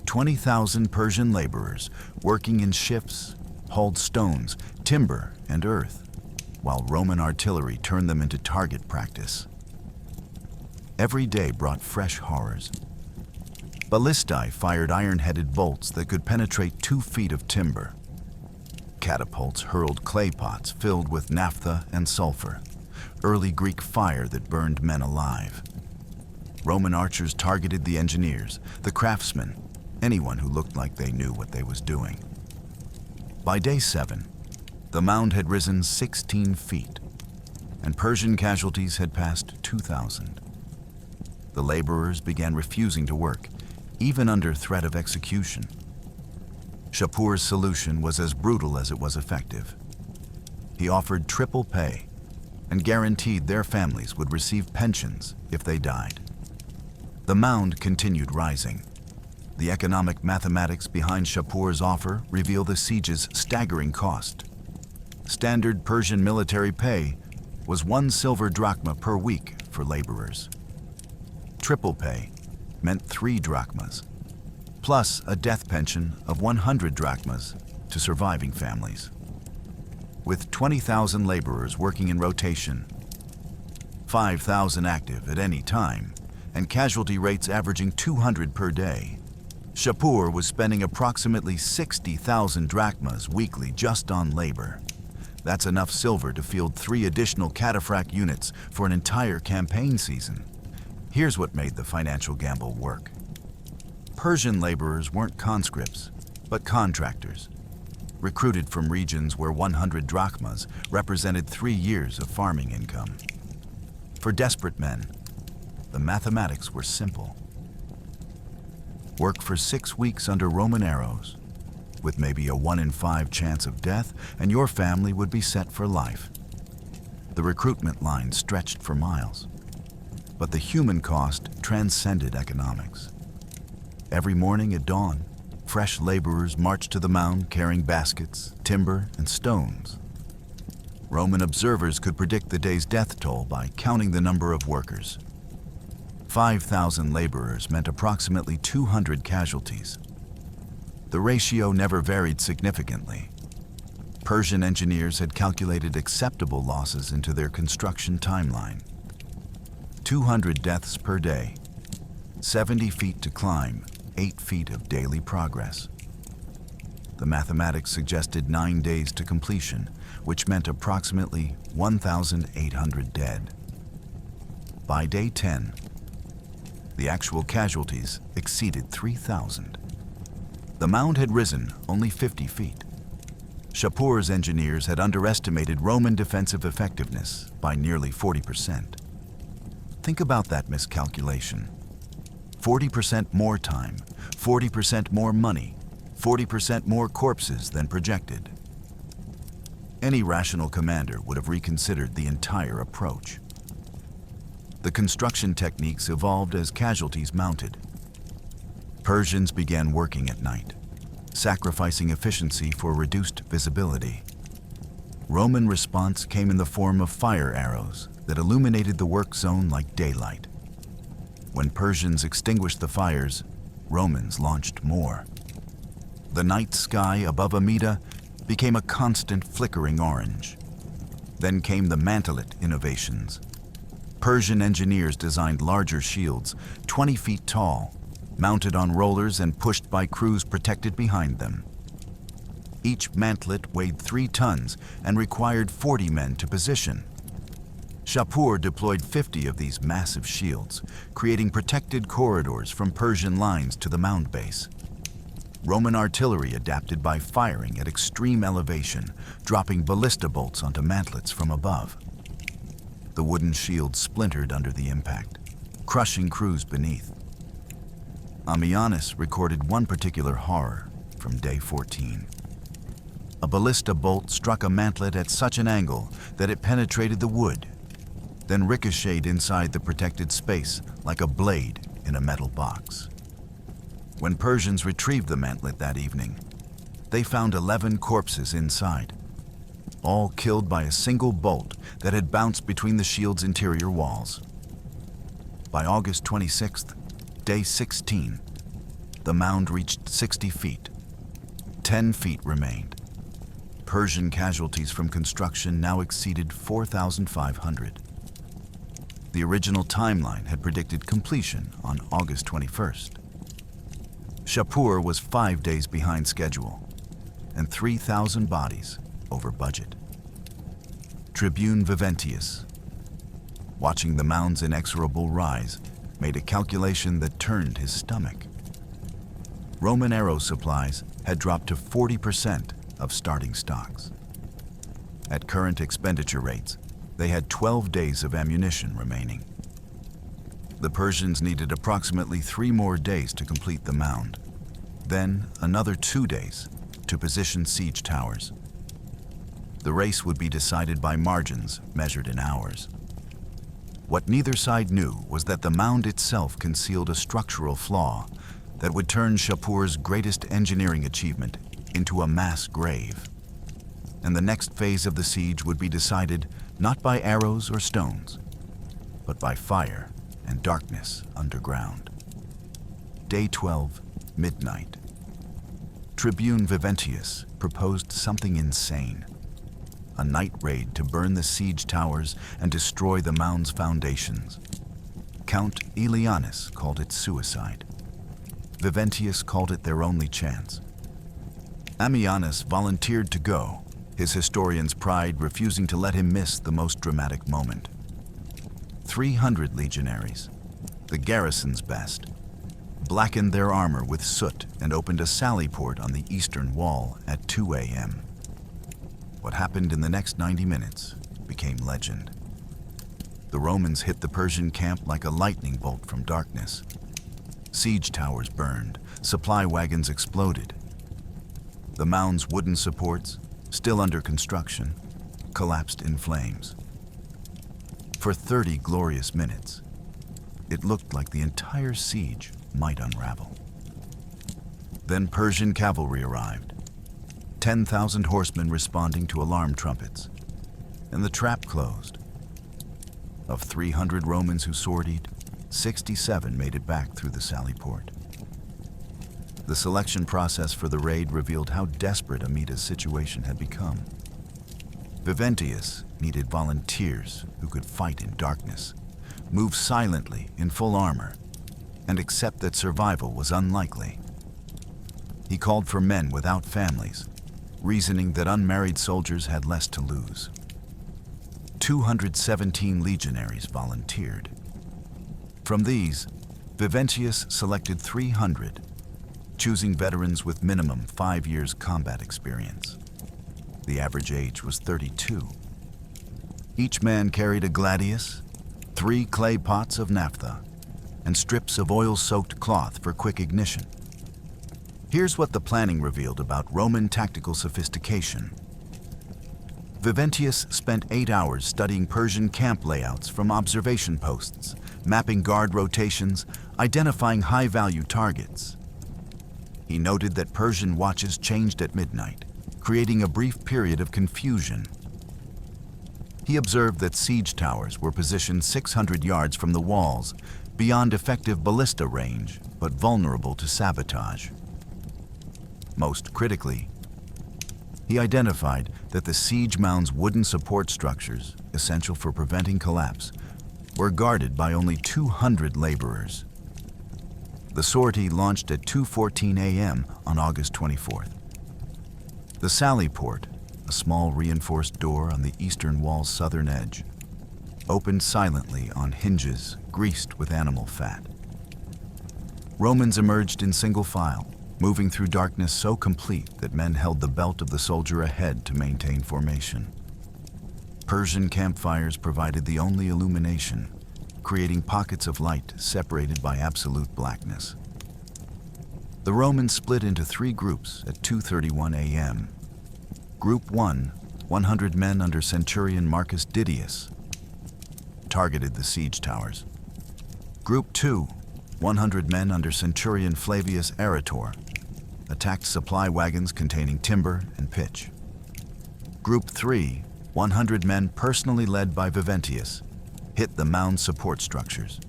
20,000 Persian laborers working in shifts hauled stones, timber, and earth, while Roman artillery turned them into target practice. Every day brought fresh horrors. Ballistae fired iron-headed bolts that could penetrate 2 feet of timber. Catapults hurled clay pots filled with naphtha and sulfur, early Greek fire that burned men alive. Roman archers targeted the engineers, the craftsmen, anyone who looked like they knew what they was doing. By day 7, the mound had risen 16 feet, and Persian casualties had passed 2,000. The laborers began refusing to work, even under threat of execution. Shapur's solution was as brutal as it was effective. He offered triple pay and guaranteed their families would receive pensions if they died. The mound continued rising. The economic mathematics behind Shapur's offer reveal the siege's staggering cost. Standard Persian military pay was 1 silver drachma per week for laborers. Triple pay meant 3 drachmas, plus a death pension of 100 drachmas to surviving families. With 20,000 laborers working in rotation, 5,000 active at any time, and casualty rates averaging 200 per day, Shapur was spending approximately 60,000 drachmas weekly just on labor. That's enough silver to field 3 additional cataphract units for an entire campaign season. Here's what made the financial gamble work. Persian laborers weren't conscripts, but contractors, recruited from regions where 100 drachmas represented 3 years of farming income. For desperate men, the mathematics were simple. Work for 6 weeks under Roman arrows, with maybe a 1 in 5 chance of death, and your family would be set for life. The recruitment line stretched for miles, but the human cost transcended economics. Every morning at dawn, fresh laborers marched to the mound carrying baskets, timber, and stones. Roman observers could predict the day's death toll by counting the number of workers. 5,000 laborers meant approximately 200 casualties. The ratio never varied significantly. Persian engineers had calculated acceptable losses into their construction timeline. 200 deaths per day, 70 feet to climb, 8 feet of daily progress. The mathematics suggested 9 days to completion, which meant approximately 1,800 dead. By day 10, the actual casualties exceeded 3,000. The mound had risen only 50 feet. Shapur's engineers had underestimated Roman defensive effectiveness by nearly 40%. Think about that miscalculation. 40% more time, 40% more money, 40% more corpses than projected. Any rational commander would have reconsidered the entire approach. The construction techniques evolved as casualties mounted. Persians began working at night, sacrificing efficiency for reduced visibility. Roman response came in the form of fire arrows that illuminated the work zone like daylight. When Persians extinguished the fires, Romans launched more. The night sky above Amida became a constant flickering orange. Then came the mantelet innovations. Persian engineers designed larger shields, 20 feet tall, mounted on rollers and pushed by crews protected behind them. Each mantlet weighed 3 tons and required 40 men to position. Shapur deployed 50 of these massive shields, creating protected corridors from Persian lines to the mound base. Roman artillery adapted by firing at extreme elevation, dropping ballista bolts onto mantlets from above. The wooden shields splintered under the impact, crushing crews beneath. Ammianus recorded one particular horror from day 14. A ballista bolt struck a mantlet at such an angle that it penetrated the wood, then ricocheted inside the protected space like a blade in a metal box. When Persians retrieved the mantlet that evening, they found 11 corpses inside, all killed by a single bolt that had bounced between the shield's interior walls. By August 26th, day 16, the mound reached 60 feet. 10 feet remained. Persian casualties from construction now exceeded 4,500. The original timeline had predicted completion on August 21st. Shapur was 5 days behind schedule and 3,000 bodies over budget. Tribune Viventius, watching the mound's inexorable rise, made a calculation that turned his stomach. Roman arrow supplies had dropped to 40% of starting stocks. At current expenditure rates, they had 12 days of ammunition remaining. The Persians needed approximately 3 more days to complete the mound, then another 2 days to position siege towers. The race would be decided by margins measured in hours. What neither side knew was that the mound itself concealed a structural flaw that would turn Shapur's greatest engineering achievement into a mass grave. And the next phase of the siege would be decided not by arrows or stones, but by fire and darkness underground. Day 12, midnight. Tribune Viventius proposed something insane: a night raid to burn the siege towers and destroy the mound's foundations. Count Ammianus called it suicide. Viventius called it their only chance. Ammianus volunteered to go, his historian's pride refusing to let him miss the most dramatic moment. 300 legionaries, the garrison's best, blackened their armor with soot and opened a sally port on the eastern wall at 2 a.m. What happened in the next 90 minutes became legend. The Romans hit the Persian camp like a lightning bolt from darkness. Siege towers burned, supply wagons exploded. The mound's wooden supports, still under construction, collapsed in flames. For 30 glorious minutes, it looked like the entire siege might unravel. Then Persian cavalry arrived, 10,000 horsemen responding to alarm trumpets, and the trap closed. Of 300 Romans who sortied, 67 made it back through the sally port. The selection process for the raid revealed how desperate Amida's situation had become. Viventius needed volunteers who could fight in darkness, move silently in full armor, and accept that survival was unlikely. He called for men without families, reasoning that unmarried soldiers had less to lose. 217 legionaries volunteered. From these, Viventius selected 300, choosing veterans with minimum 5 years combat experience. The average age was 32. Each man carried a gladius, 3 clay pots of naphtha, and strips of oil-soaked cloth for quick ignition. Here's what the planning revealed about Roman tactical sophistication. Viventius spent 8 hours studying Persian camp layouts from observation posts, mapping guard rotations, identifying high-value targets. He noted that Persian watches changed at midnight, creating a brief period of confusion. He observed that siege towers were positioned 600 yards from the walls, beyond effective ballista range, but vulnerable to sabotage. Most critically, he identified that the siege mound's wooden support structures, essential for preventing collapse, were guarded by only 200 laborers. The sortie launched at 2:14 a.m. on August 24th. The sally port, a small reinforced door on the eastern wall's southern edge, opened silently on hinges greased with animal fat. Romans emerged in single file, moving through darkness so complete that men held the belt of the soldier ahead to maintain formation. Persian campfires provided the only illumination, creating pockets of light separated by absolute blackness. The Romans split into 3 groups at 2:31 a.m. Group 1, 100 men under Centurion Marcus Didius. targeted the siege towers. Group 2, 100 men under Centurion Flavius Arator, attacked supply wagons containing timber and pitch. Group 3, 100 men personally led by Viventius, hit the Mound support structures.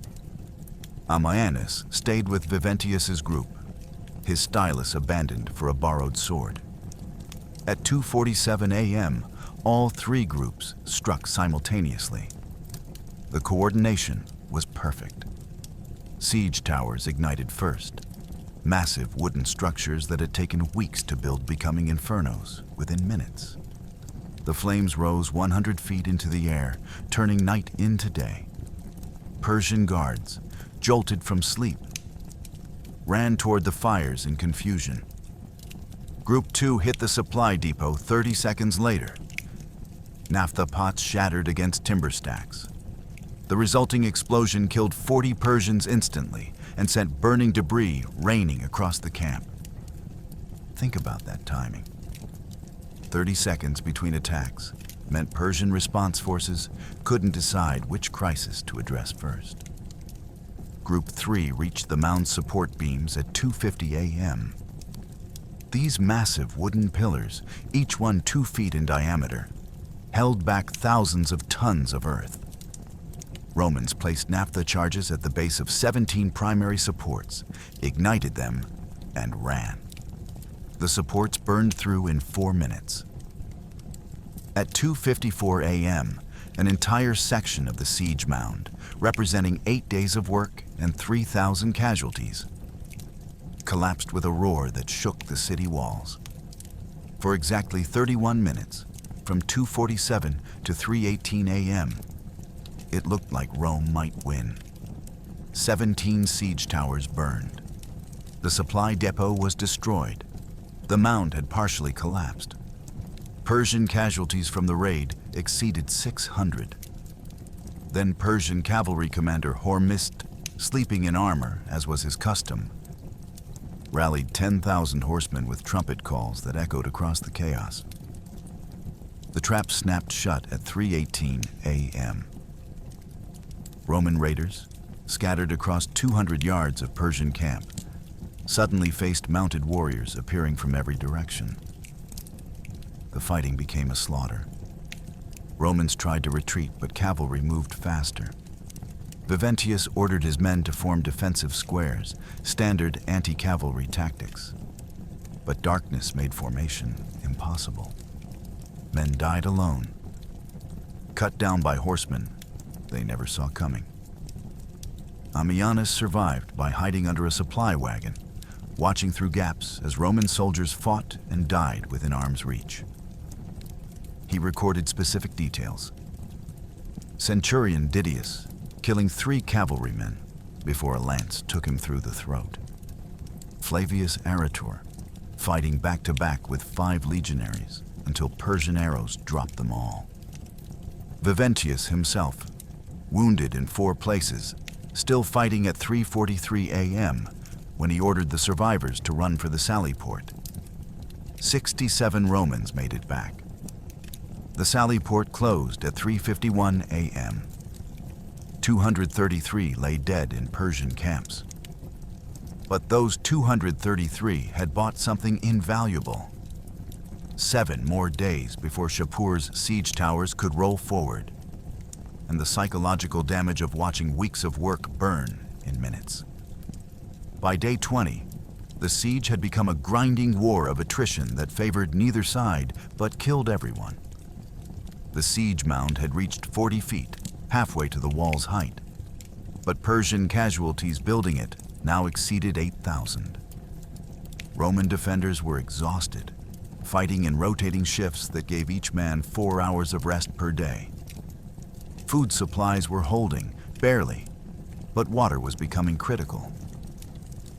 Ammianus stayed with Viventius's group, his stylus abandoned for a borrowed sword. At 2:47 a.m., all three groups struck simultaneously. The coordination was perfect. Siege towers ignited first, massive wooden structures that had taken weeks to build becoming infernos within minutes. The flames rose 100 feet into the air, turning night into day. Persian guards, jolted from sleep, ran toward the fires in confusion. Group 2 hit the supply depot 30 seconds later. Naphtha pots shattered against timber stacks. The resulting explosion killed 40 Persians instantly and sent burning debris raining across the camp. Think about that timing. 30 seconds between attacks meant Persian response forces couldn't decide which crisis to address first. Group 3 reached the Mound support beams at 2:50 a.m. These massive wooden pillars, each one 2 feet in diameter, held back thousands of tons of earth. Romans placed naphtha charges at the base of 17 primary supports, ignited them, and ran. The supports burned through in 4 minutes. At 2:54 a.m., an entire section of the siege mound, representing 8 days of work and 3,000 casualties, collapsed with a roar that shook the city walls. For exactly 31 minutes, from 2:47 to 3:18 a.m., it looked like Rome might win. 17 siege towers burned. The supply depot was destroyed. The mound had partially collapsed. Persian casualties from the raid exceeded 600. Then Persian cavalry commander Hormizd, sleeping in armor as was his custom, rallied 10,000 horsemen with trumpet calls that echoed across the chaos. The trap snapped shut at 3:18 a.m. Roman raiders, scattered across 200 yards of Persian camp, suddenly faced mounted warriors appearing from every direction. The fighting became a slaughter. Romans tried to retreat, but cavalry moved faster. Viventius ordered his men to form defensive squares, standard anti-cavalry tactics. But darkness made formation impossible. Men died alone, cut down by horsemen they never saw coming. Ammianus survived by hiding under a supply wagon, watching through gaps as Roman soldiers fought and died within arm's reach. He recorded specific details. Centurion Didius killing 3 cavalrymen before a lance took him through the throat. Flavius Arator fighting back-to-back with 5 legionaries until Persian arrows dropped them all. Viventius himself, wounded in 4 places, still fighting at 3:43 a.m. when he ordered the survivors to run for the sally port. 67 Romans made it back. The sally port closed at 3:51 a.m. 233 lay dead in Persian camps. But those 233 had bought something invaluable. 7 more days before Shapur's siege towers could roll forward, and the psychological damage of watching weeks of work burn in minutes. By day 20, the siege had become a grinding war of attrition that favored neither side but killed everyone. The siege mound had reached 40 feet, halfway to the wall's height, but Persian casualties building it now exceeded 8,000. Roman defenders were exhausted, fighting in rotating shifts that gave each man 4 hours of rest per day. Food supplies were holding, barely, but water was becoming critical.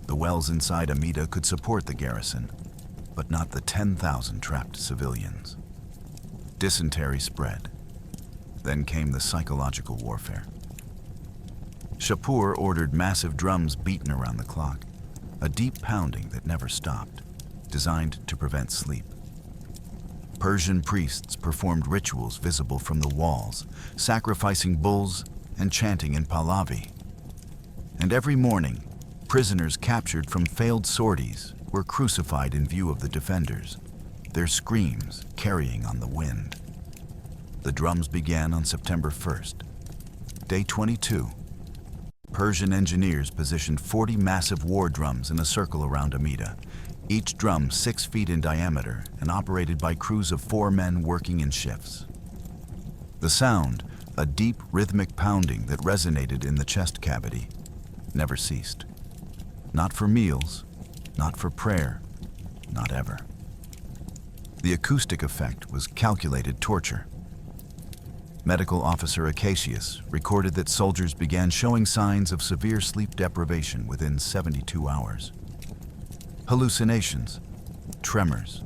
The wells inside Amida could support the garrison, but not the 10,000 trapped civilians. Dysentery spread. Then came the psychological warfare. Shapur ordered massive drums beaten around the clock, a deep pounding that never stopped, designed to prevent sleep. Persian priests performed rituals visible from the walls, sacrificing bulls and chanting in Pahlavi. And every morning, prisoners captured from failed sorties were crucified in view of the defenders, their screams carrying on the wind. The drums began on September 1st. Day 22. Persian engineers positioned 40 massive war drums in a circle around Amida, each drum 6 feet in diameter and operated by crews of 4 men working in shifts. The sound, a deep rhythmic pounding that resonated in the chest cavity, never ceased. Not for meals, not for prayer, not ever. The acoustic effect was calculated torture. Medical officer Acacius recorded that soldiers began showing signs of severe sleep deprivation within 72 hours. Hallucinations, tremors,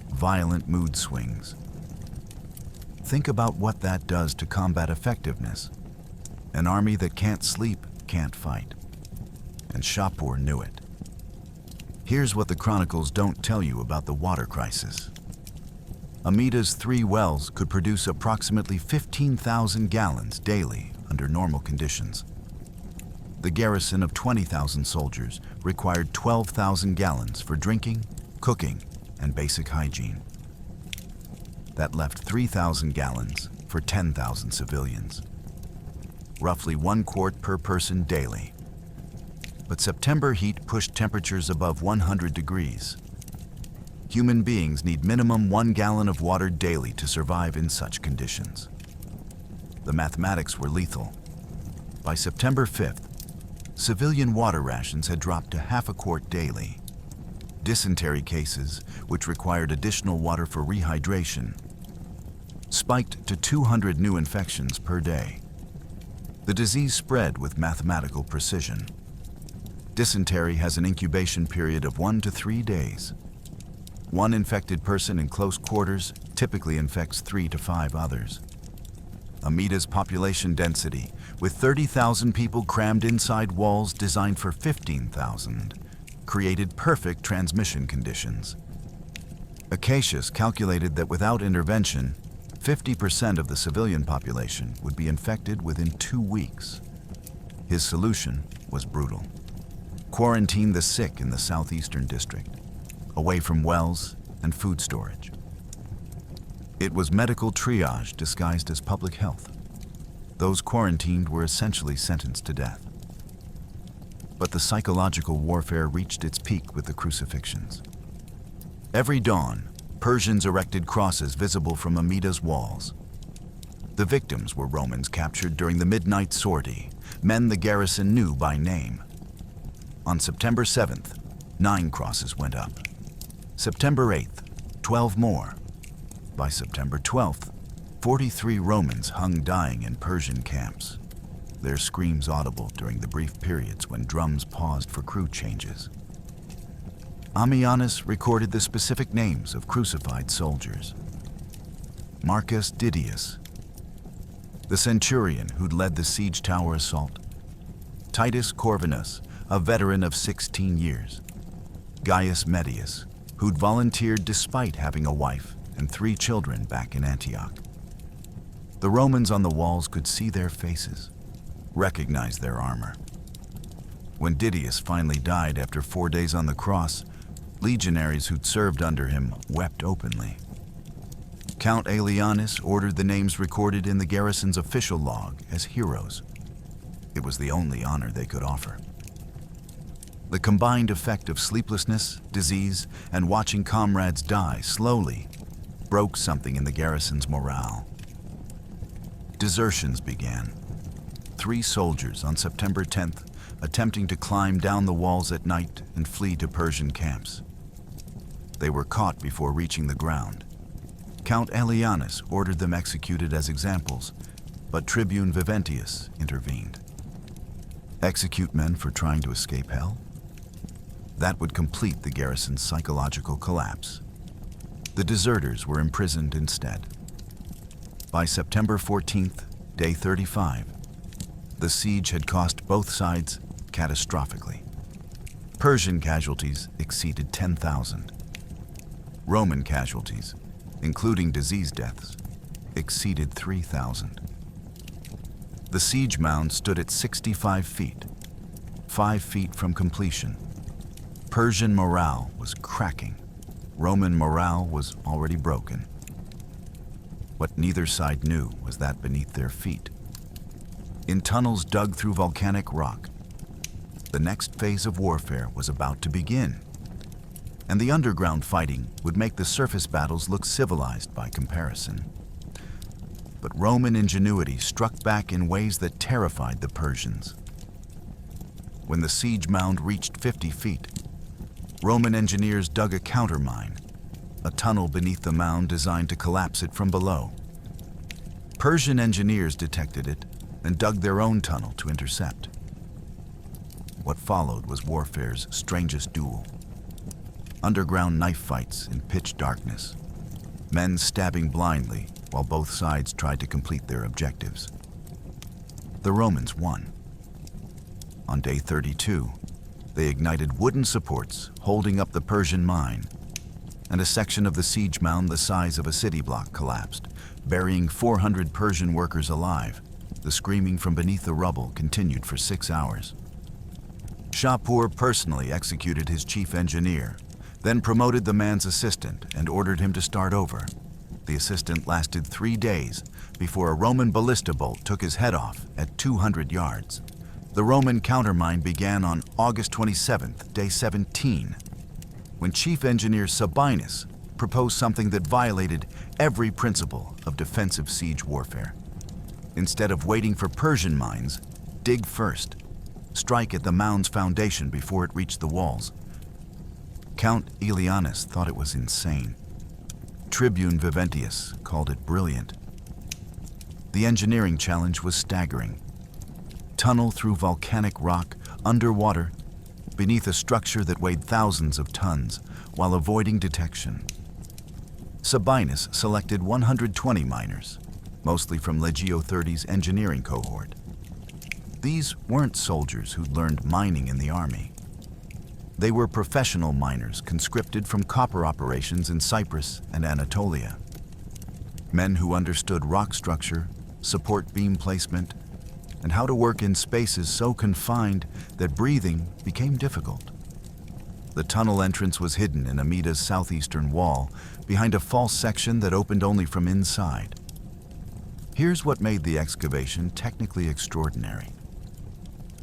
violent mood swings. Think about what that does to combat effectiveness. An army that can't sleep can't fight. And Shapur knew it. Here's what the chronicles don't tell you about the water crisis. Amida's 3 wells could produce approximately 15,000 gallons daily under normal conditions. The garrison of 20,000 soldiers required 12,000 gallons for drinking, cooking, and basic hygiene. That left 3,000 gallons for 10,000 civilians. Roughly 1 quart per person daily. But September heat pushed temperatures above 100 degrees. Human beings need minimum 1 gallon of water daily to survive in such conditions. The mathematics were lethal. By September 5th, civilian water rations had dropped to half a quart daily. Dysentery cases, which required additional water for rehydration, spiked to 200 new infections per day. The disease spread with mathematical precision. Dysentery has an incubation period of 1 to 3 days. 1 infected person in close quarters typically infects 3 to 5 others. Amida's population density, with 30,000 people crammed inside walls designed for 15,000, created perfect transmission conditions. Acacius calculated that without intervention, 50% of the civilian population would be infected within 2 weeks. His solution was brutal. Quarantine the sick in the southeastern district, away from wells and food storage. It was medical triage disguised as public health. Those quarantined were essentially sentenced to death. But the psychological warfare reached its peak with the crucifixions. Every dawn, Persians erected crosses visible from Amida's walls. The victims were Romans captured during the midnight sortie, men the garrison knew by name. On September 7th, 9 crosses went up. September 8th, 12 more. By September 12th, 43 Romans hung dying in Persian camps, their screams audible during the brief periods when drums paused for crew changes. Ammianus recorded the specific names of crucified soldiers. Marcus Didius, the centurion who'd led the siege tower assault. Titus Corvinus, a veteran of 16 years. Gaius Medius, who'd volunteered despite having a wife and 3 children back in Antioch. The Romans on the walls could see their faces, recognize their armor. When Didius finally died after 4 days on the cross, legionaries who'd served under him wept openly. Count Ammianus ordered the names recorded in the garrison's official log as heroes. It was the only honor they could offer. The combined effect of sleeplessness, disease, and watching comrades die slowly broke something in the garrison's morale. Desertions began. 3 soldiers on September 10th attempting to climb down the walls at night and flee to Persian camps. They were caught before reaching the ground. Count Ammianus ordered them executed as examples, but Tribune Viventius intervened. Execute men for trying to escape hell? That would complete the garrison's psychological collapse. The deserters were imprisoned instead. By September 14th, day 35, the siege had cost both sides catastrophically. Persian casualties exceeded 10,000. Roman casualties, including disease deaths, exceeded 3,000. The siege mound stood at 65 feet, 5 feet from completion. Persian morale was cracking. Roman morale was already broken. What neither side knew was that beneath their feet, in tunnels dug through volcanic rock, the next phase of warfare was about to begin. And the underground fighting would make the surface battles look civilized by comparison. But Roman ingenuity struck back in ways that terrified the Persians. When the siege mound reached 50 feet, Roman engineers dug a countermine, a tunnel beneath the mound designed to collapse it from below. Persian engineers detected it and dug their own tunnel to intercept. What followed was warfare's strangest duel. Underground knife fights in pitch darkness, men stabbing blindly while both sides tried to complete their objectives. The Romans won. On day 32, they ignited wooden supports holding up the Persian mine, and a section of the siege mound the size of a city block collapsed, burying 400 Persian workers alive. The screaming from beneath the rubble continued for 6 hours. Shapur personally executed his chief engineer, then promoted the man's assistant and ordered him to start over. The assistant lasted 3 days before a Roman ballista bolt took his head off at 200 yards. The Roman countermine began on August 27th, day 17, when Chief Engineer Sabinus proposed something that violated every principle of defensive siege warfare. Instead of waiting for Persian mines, dig first. Strike at the mound's foundation before it reached the walls. Count Ammianus thought it was insane. Tribune Viventius called it brilliant. The engineering challenge was staggering. Tunnel through volcanic rock, underwater, beneath a structure that weighed thousands of tons, while avoiding detection. Sabinus selected 120 miners, mostly from Legio 30's engineering cohort. These weren't soldiers who'd learned mining in the army. They were professional miners conscripted from copper operations in Cyprus and Anatolia. Men who understood rock structure, support beam placement, and how to work in spaces so confined that breathing became difficult. The tunnel entrance was hidden in Amida's southeastern wall, behind a false section that opened only from inside. Here's what made the excavation technically extraordinary.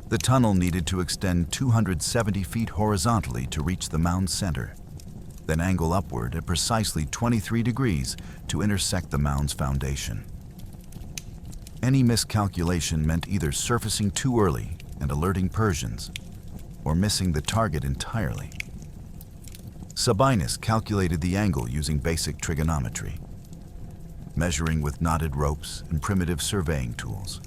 The tunnel needed to extend 270 feet horizontally to reach the mound's center, then angle upward at precisely 23 degrees to intersect the mound's foundation. Any miscalculation meant either surfacing too early and alerting Persians, or missing the target entirely. Sabinus calculated the angle using basic trigonometry, measuring with knotted ropes and primitive surveying tools.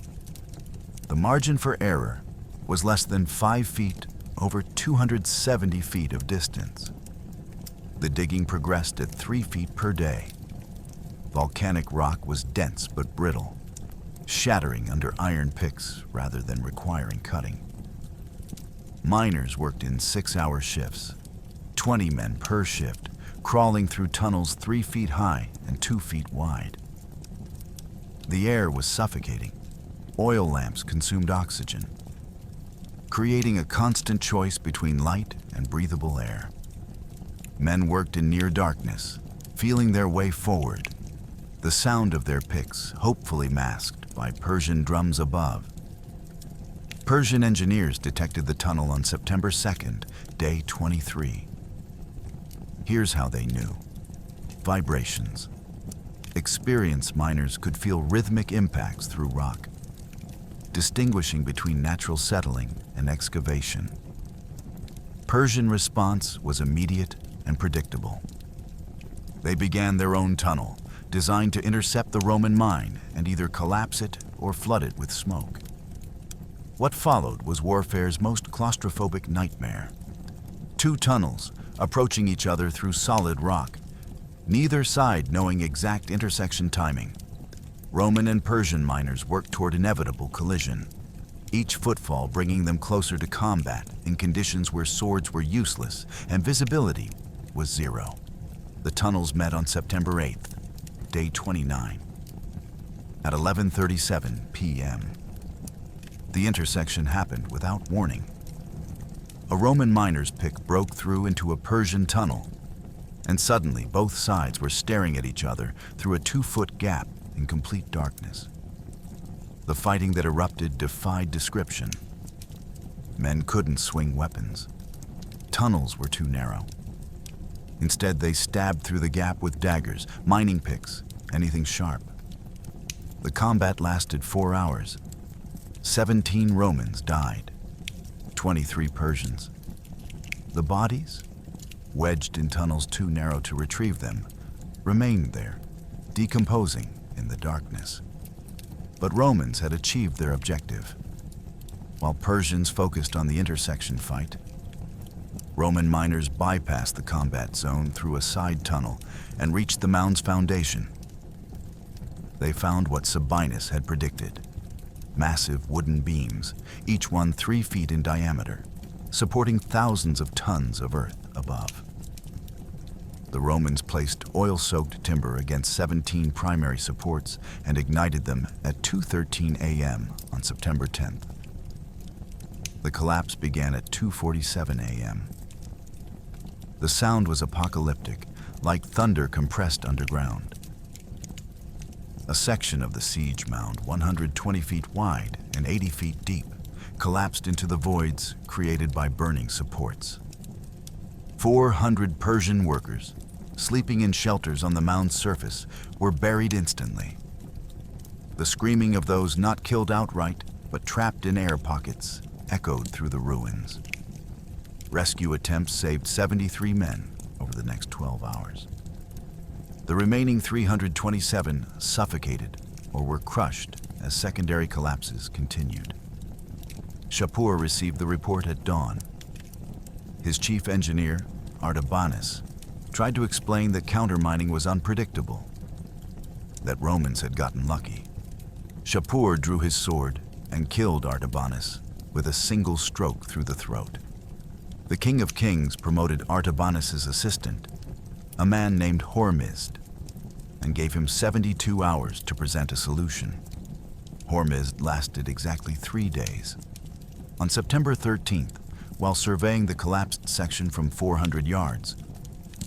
The margin for error was less than 5 feet over 270 feet of distance. The digging progressed at 3 feet per day. Volcanic rock was dense but brittle, shattering under iron picks rather than requiring cutting. Miners worked in 6-hour shifts, 20 men per shift, crawling through tunnels 3 feet high and 2 feet wide. The air was suffocating. Oil lamps consumed oxygen, creating a constant choice between light and breathable air. Men worked in near darkness, feeling their way forward, the sound of their picks hopefully masked by Persian drums above. Persian engineers detected the tunnel on September 2nd, day 23. Here's how they knew. Vibrations. Experienced miners could feel rhythmic impacts through rock, distinguishing between natural settling and excavation. Persian response was immediate and predictable. They began their own tunnel, designed to intercept the Roman mine and either collapse it or flood it with smoke. What followed was warfare's most claustrophobic nightmare. 2 tunnels approaching each other through solid rock, neither side knowing exact intersection timing. Roman and Persian miners worked toward inevitable collision, each footfall bringing them closer to combat in conditions where swords were useless and visibility was 0. The tunnels met on September 8th, day 29. At 11:37 p.m., The intersection happened without warning. A Roman miner's pick broke through into a Persian tunnel, and suddenly both sides were staring at each other through a 2-foot gap in complete darkness. The fighting that erupted defied description. Men couldn't swing weapons. Tunnels were too narrow. Instead, they stabbed through the gap with daggers, mining picks, anything sharp. The combat lasted 4 hours. 17 Romans died, 23 Persians. The bodies, wedged in tunnels too narrow to retrieve them, remained there, decomposing in the darkness. But Romans had achieved their objective. While Persians focused on the intersection fight, Roman miners bypassed the combat zone through a side tunnel and reached the mound's foundation. They found what Sabinus had predicted: massive wooden beams, each one 3 feet in diameter, supporting thousands of tons of earth above. The Romans placed oil-soaked timber against 17 primary supports and ignited them at 2:13 a.m. on September 10th. The collapse began at 2:47 a.m. The sound was apocalyptic, like thunder compressed underground. A section of the siege mound, 120 feet wide and 80 feet deep, collapsed into the voids created by burning supports. 400 Persian workers, sleeping in shelters on the mound's surface, were buried instantly. The screaming of those not killed outright, but trapped in air pockets, echoed through the ruins. Rescue attempts saved 73 men over the next 12 hours. The remaining 327 suffocated or were crushed as secondary collapses continued. Shapur received the report at dawn. His chief engineer, Ammianus, tried to explain that countermining was unpredictable, that Romans had gotten lucky. Shapur drew his sword and killed Ammianus with a single stroke through the throat. The King of Kings promoted Artabanus's assistant, a man named Hormizd, and gave him 72 hours to present a solution. Hormizd lasted exactly 3 days. On September 13th, while surveying the collapsed section from 400 yards,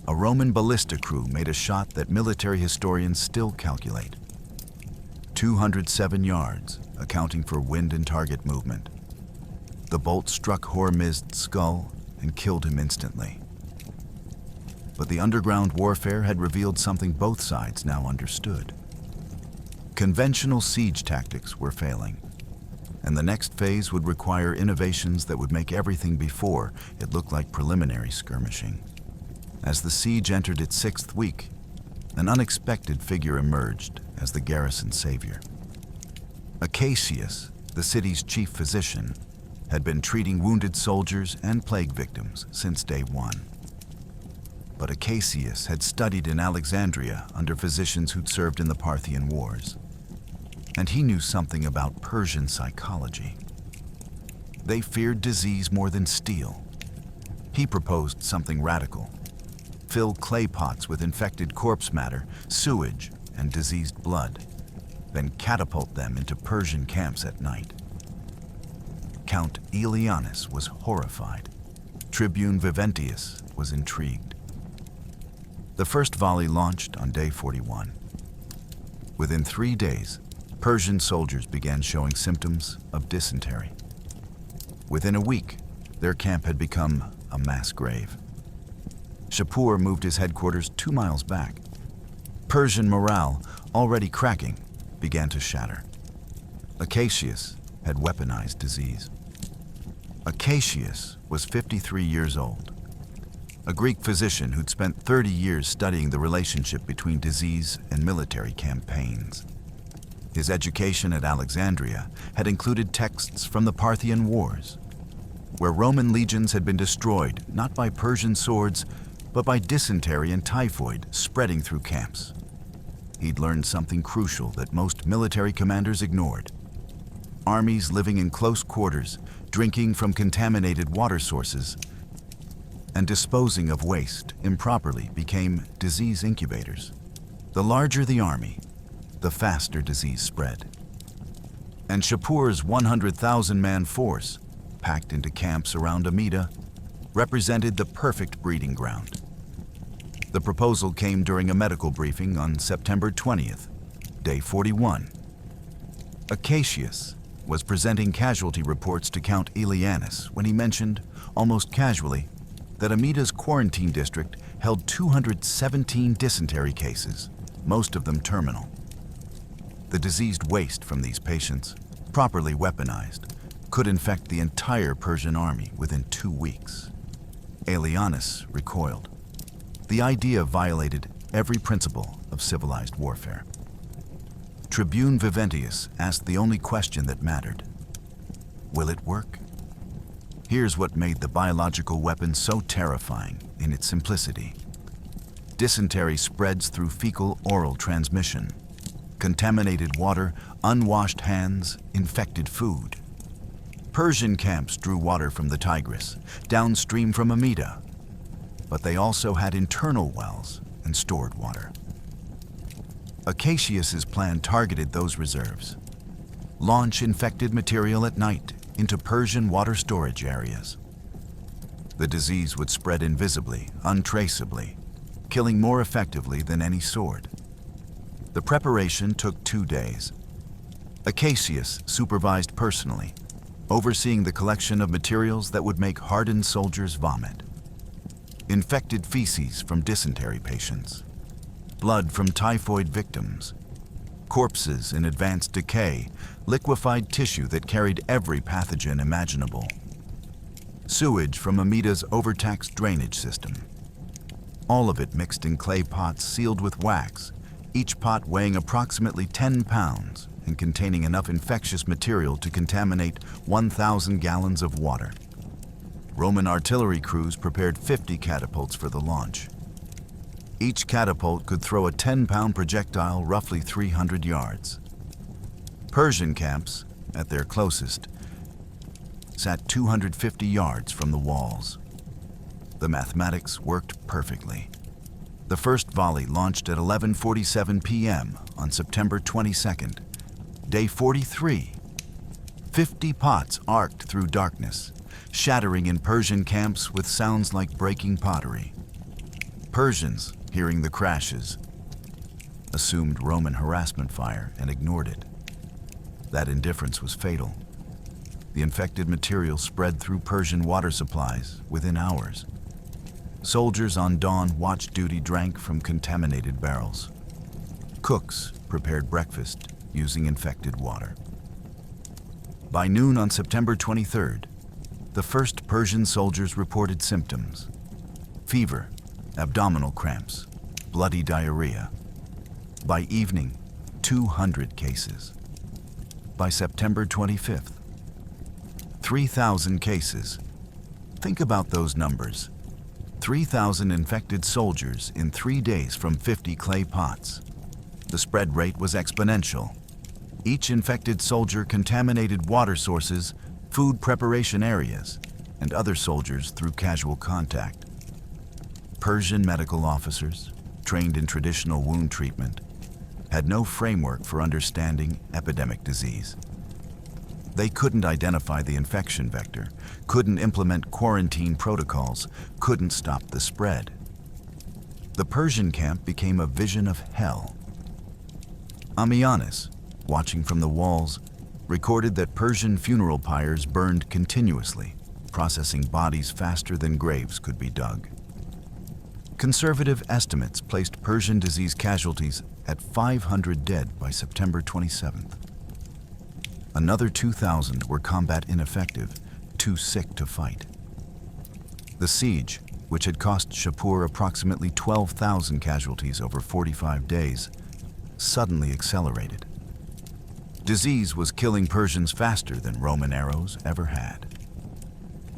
a Roman ballista crew made a shot that military historians still calculate. 207 yards, accounting for wind and target movement. The bolt struck Hormizd's skull and killed him instantly. But the underground warfare had revealed something both sides now understood. Conventional siege tactics were failing, and the next phase would require innovations that would make everything before it look like preliminary skirmishing. As the siege entered its 6th week, an unexpected figure emerged as the garrison savior. Acacius, the city's chief physician, had been treating wounded soldiers and plague victims since day 1. But Acacius had studied in Alexandria under physicians who'd served in the Parthian Wars, and he knew something about Persian psychology. They feared disease more than steel. He proposed something radical: fill clay pots with infected corpse matter, sewage, and diseased blood, then catapult them into Persian camps at night. Count Ammianus was horrified. Tribune Viventius was intrigued. The first volley launched on day 41. Within 3 days, Persian soldiers began showing symptoms of dysentery. Within a week, their camp had become a mass grave. Shapur moved his headquarters 2 miles back. Persian morale, already cracking, began to shatter. Acacius had weaponized disease. Acacius was 53 years old, a Greek physician who'd spent 30 years studying the relationship between disease and military campaigns. His education at Alexandria had included texts from the Parthian Wars, where Roman legions had been destroyed not by Persian swords, but by dysentery and typhoid spreading through camps. He'd learned something crucial that most military commanders ignored. Armies living in close quarters, drinking from contaminated water sources, and disposing of waste improperly became disease incubators. The larger the army, the faster disease spread. And Shapur's 100,000-man force, packed into camps around Amida, represented the perfect breeding ground. The proposal came during a medical briefing on September 20th, day 41. Acacius was presenting casualty reports to Count Ammianus when he mentioned, almost casually, that Amida's quarantine district held 217 dysentery cases, most of them terminal. The diseased waste from these patients, properly weaponized, could infect the entire Persian army within 2 weeks. Ammianus recoiled. The idea violated every principle of civilized warfare. Tribune Viventius asked the only question that mattered. Will it work? Here's what made the biological weapon so terrifying in its simplicity. Dysentery spreads through fecal-oral transmission. Contaminated water, unwashed hands, infected food. Persian camps drew water from the Tigris, downstream from Amida, but they also had internal wells and stored water. Acacius's plan targeted those reserves. Launch infected material at night into Persian water storage areas. The disease would spread invisibly, untraceably, killing more effectively than any sword. The preparation took 2 days. Acacius supervised personally, overseeing the collection of materials that would make hardened soldiers vomit. Infected feces from dysentery patients, blood from typhoid victims, corpses in advanced decay, liquefied tissue that carried every pathogen imaginable, sewage from Amida's overtaxed drainage system. All of it mixed in clay pots sealed with wax, each pot weighing approximately 10 pounds and containing enough infectious material to contaminate 1,000 gallons of water. Roman artillery crews prepared 50 catapults for the launch. Each catapult could throw a 10-pound projectile roughly 300 yards. Persian camps, at their closest, sat 250 yards from the walls. The mathematics worked perfectly. The first volley launched at 11:47 p.m. on September 22nd, day 43. 50 pots arced through darkness, shattering in Persian camps with sounds like breaking pottery. Persians, hearing the crashes, assumed Roman harassment fire and ignored it. That indifference was fatal. The infected material spread through Persian water supplies within hours. Soldiers on dawn watch duty drank from contaminated barrels. Cooks prepared breakfast using infected water. By noon on September 23rd, the first Persian soldiers reported symptoms: fever, abdominal cramps, bloody diarrhea. By evening, 200 cases. By September 25th, 3,000 cases. Think about those numbers. 3,000 infected soldiers in 3 days from 50 clay pots. The spread rate was exponential. Each infected soldier contaminated water sources, food preparation areas, and other soldiers through casual contact. Persian medical officers, trained in traditional wound treatment, had no framework for understanding epidemic disease. They couldn't identify the infection vector, couldn't implement quarantine protocols, couldn't stop the spread. The Persian camp became a vision of hell. Ammianus, watching from the walls, recorded that Persian funeral pyres burned continuously, processing bodies faster than graves could be dug. Conservative estimates placed Persian disease casualties at 500 dead by September 27th. Another 2,000 were combat ineffective, too sick to fight. The siege, which had cost Shapur approximately 12,000 casualties over 45 days, suddenly accelerated. Disease was killing Persians faster than Roman arrows ever had.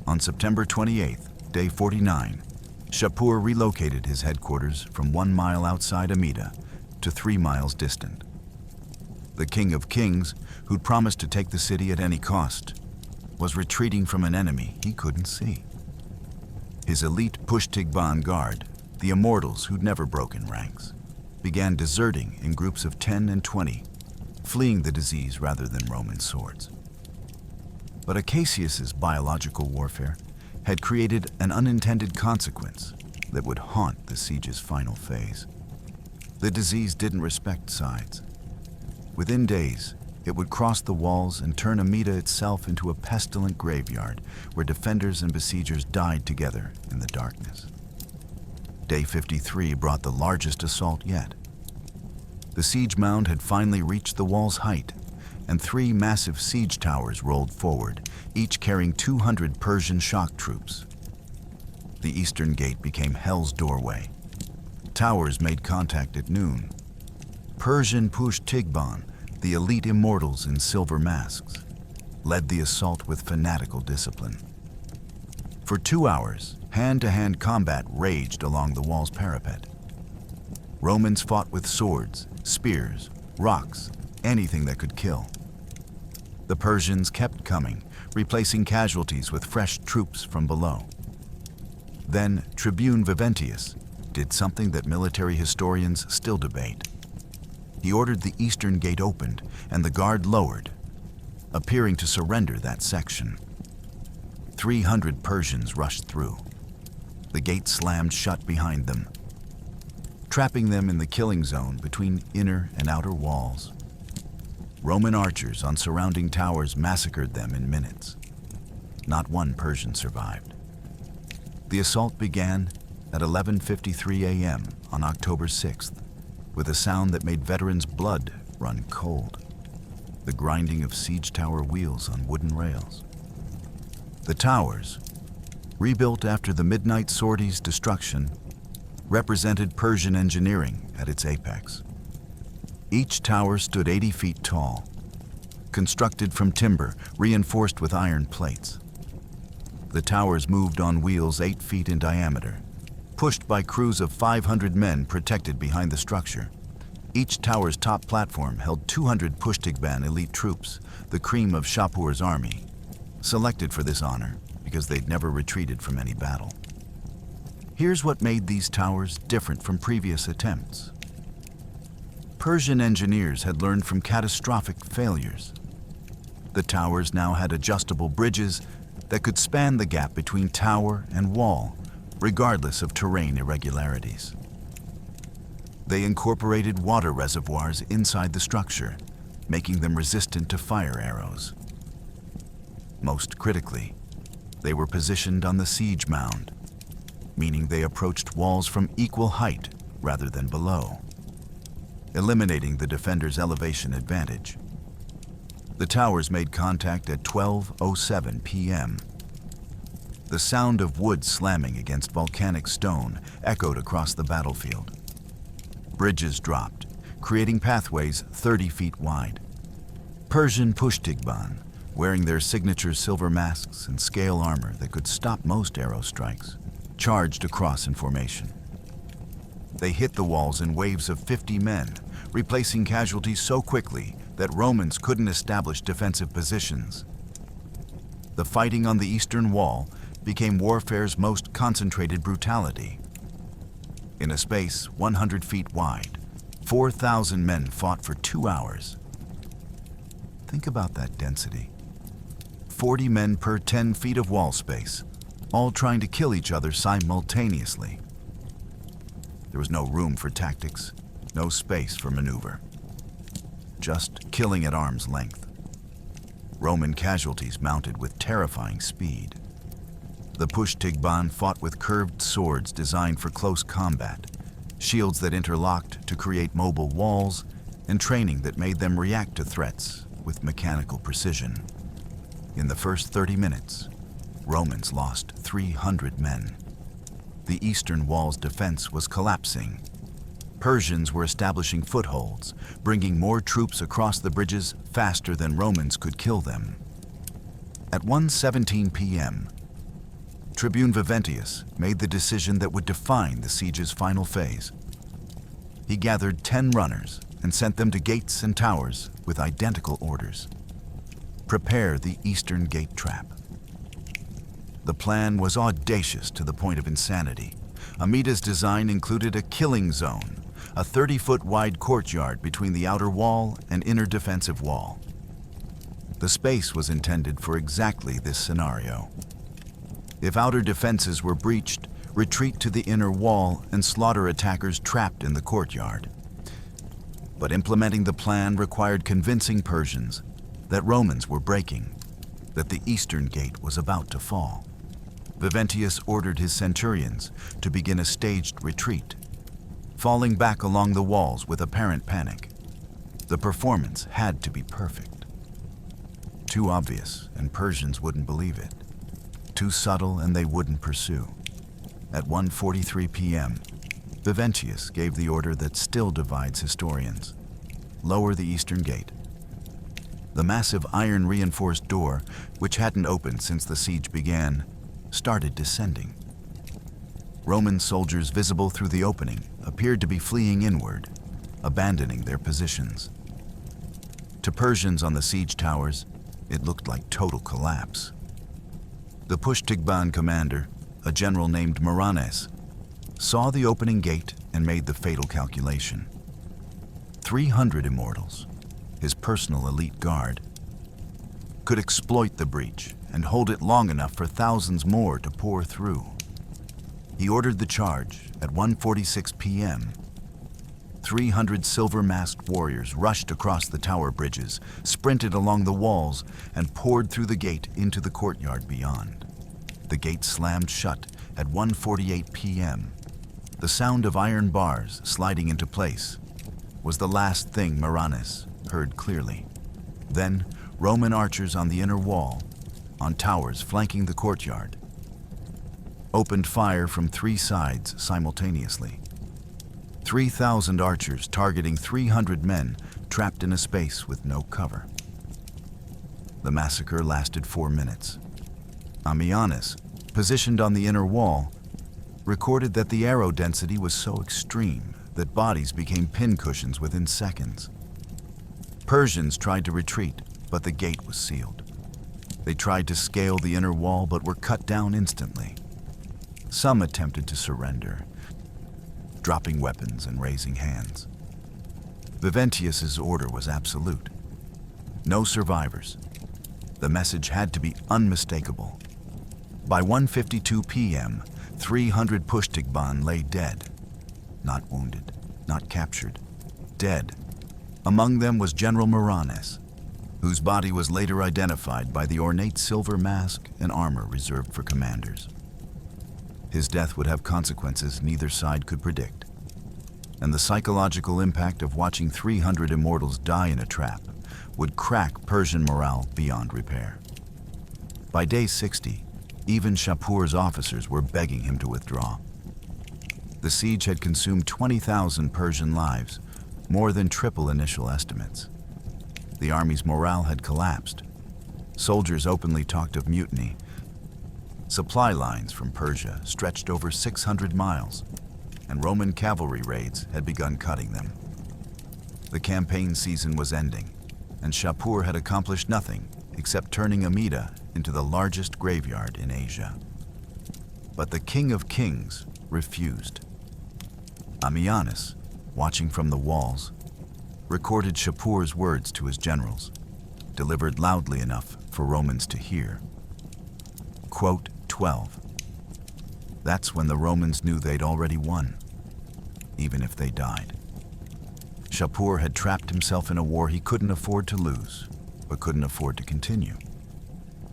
On September 28th, day 49, Shapur relocated his headquarters from 1 mile outside Amida to 3 miles distant. The King of Kings, who'd promised to take the city at any cost, was retreating from an enemy he couldn't see. His elite Pushtigban guard, the immortals who'd never broken ranks, began deserting in groups of 10 and 20, fleeing the disease rather than Roman swords. But Acacius's biological warfare had created an unintended consequence that would haunt the siege's final phase. The disease didn't respect sides. Within days, it would cross the walls and turn Amida itself into a pestilent graveyard where defenders and besiegers died together in the darkness. Day 53 brought the largest assault yet. The siege mound had finally reached the wall's height, and 3 massive siege towers rolled forward, each carrying 200 Persian shock troops. The eastern gate became Hell's doorway. Towers made contact at noon. Persian Push-Tigban, the elite immortals in silver masks, led the assault with fanatical discipline. For 2 hours, hand-to-hand combat raged along the wall's parapet. Romans fought with swords, spears, rocks, anything that could kill. The Persians kept coming, replacing casualties with fresh troops from below. Then Tribune Viventius did something that military historians still debate. He ordered the eastern gate opened and the guard lowered, appearing to surrender that section. 300 Persians rushed through. The gate slammed shut behind them, trapping them in the killing zone between inner and outer walls. Roman archers on surrounding towers massacred them in minutes. Not one Persian survived. The assault began at 11:53 a.m. on October 6th, with a sound that made veterans' blood run cold, the grinding of siege tower wheels on wooden rails. The towers, rebuilt after the midnight sortie's destruction, represented Persian engineering at its apex. Each tower stood 80 feet tall, constructed from timber, reinforced with iron plates. The towers moved on wheels 8 feet in diameter, pushed by crews of 500 men protected behind the structure. Each tower's top platform held 200 Pushtigban elite troops, the cream of Shapur's army, selected for this honor because they'd never retreated from any battle. Here's what made these towers different from previous attempts. Persian engineers had learned from catastrophic failures. The towers now had adjustable bridges that could span the gap between tower and wall, regardless of terrain irregularities. They incorporated water reservoirs inside the structure, making them resistant to fire arrows. Most critically, they were positioned on the siege mound, meaning they approached walls from equal height rather than below, eliminating the defender's elevation advantage. The towers made contact at 12:07 p.m. The sound of wood slamming against volcanic stone echoed across the battlefield. Bridges dropped, creating pathways 30 feet wide. Persian Pushtigban, wearing their signature silver masks and scale armor that could stop most arrow strikes, charged across in formation. They hit the walls in waves of 50 men, replacing casualties so quickly that Romans couldn't establish defensive positions. The fighting on the eastern wall became warfare's most concentrated brutality. In a space 100 feet wide, 4,000 men fought for 2 hours. Think about that density. 40 men per 10 feet of wall space, all trying to kill each other simultaneously. There was no room for tactics, no space for maneuver. Just killing at arm's length. Roman casualties mounted with terrifying speed. The Pushtigban fought with curved swords designed for close combat, shields that interlocked to create mobile walls, and training that made them react to threats with mechanical precision. In the first 30 minutes, Romans lost 300 men. The eastern wall's defense was collapsing. Persians were establishing footholds, bringing more troops across the bridges faster than Romans could kill them. At 1:17 p.m., Tribune Viventius made the decision that would define the siege's final phase. He gathered 10 runners and sent them to gates and towers with identical orders. Prepare the eastern gate trap. The plan was audacious to the point of insanity. Amida's design included a killing zone, a 30-foot wide courtyard between the outer wall and inner defensive wall. The space was intended for exactly this scenario. If outer defenses were breached, retreat to the inner wall and slaughter attackers trapped in the courtyard. But implementing the plan required convincing Persians that Romans were breaking, that the eastern gate was about to fall. Viventius ordered his centurions to begin a staged retreat, falling back along the walls with apparent panic. The performance had to be perfect. Too obvious, and Persians wouldn't believe it. Too subtle, and they wouldn't pursue. At 1:43 p.m., Viventius gave the order that still divides historians: lower the eastern gate. The massive iron-reinforced door, which hadn't opened since the siege began, started descending. Roman soldiers visible through the opening appeared to be fleeing inward, abandoning their positions. To Persians on the siege towers, it looked like total collapse. The Pushtigban commander, a general named Ammianus, saw the opening gate and made the fatal calculation. 300 immortals, his personal elite guard, could exploit the breach and hold it long enough for thousands more to pour through. He ordered the charge at 1:46 p.m. 300 silver-masked warriors rushed across the tower bridges, sprinted along the walls, and poured through the gate into the courtyard beyond. The gate slammed shut at 1:48 p.m. The sound of iron bars sliding into place was the last thing Ammianus heard clearly. Then, Roman archers on the inner wall, on towers flanking the courtyard, opened fire from 3 sides simultaneously. 3,000 archers targeting 300 men trapped in a space with no cover. The massacre lasted 4 minutes. Ammianus, positioned on the inner wall, recorded that the arrow density was so extreme that bodies became pincushions within seconds. Persians tried to retreat, but the gate was sealed. They tried to scale the inner wall, but were cut down instantly. Some attempted to surrender, dropping weapons and raising hands. Viventius's order was absolute. No survivors. The message had to be unmistakable. By 1:52 p.m., 300 Pushtigban lay dead. Not wounded, not captured, dead. Among them was General Ammianus, whose body was later identified by the ornate silver mask and armor reserved for commanders. His death would have consequences neither side could predict, and the psychological impact of watching 300 immortals die in a trap would crack Persian morale beyond repair. By day 60, even Shapur's officers were begging him to withdraw. The siege had consumed 20,000 Persian lives, more than triple initial estimates. The army's morale had collapsed. Soldiers openly talked of mutiny. Supply lines from Persia stretched over 600 miles, and Roman cavalry raids had begun cutting them. The campaign season was ending, and Shapur had accomplished nothing except turning Amida into the largest graveyard in Asia. But the King of Kings refused. Ammianus, watching from the walls, recorded Shapur's words to his generals, delivered loudly enough for Romans to hear. Quote 12. That's when the Romans knew they'd already won, even if they died. Shapur had trapped himself in a war he couldn't afford to lose, but couldn't afford to continue.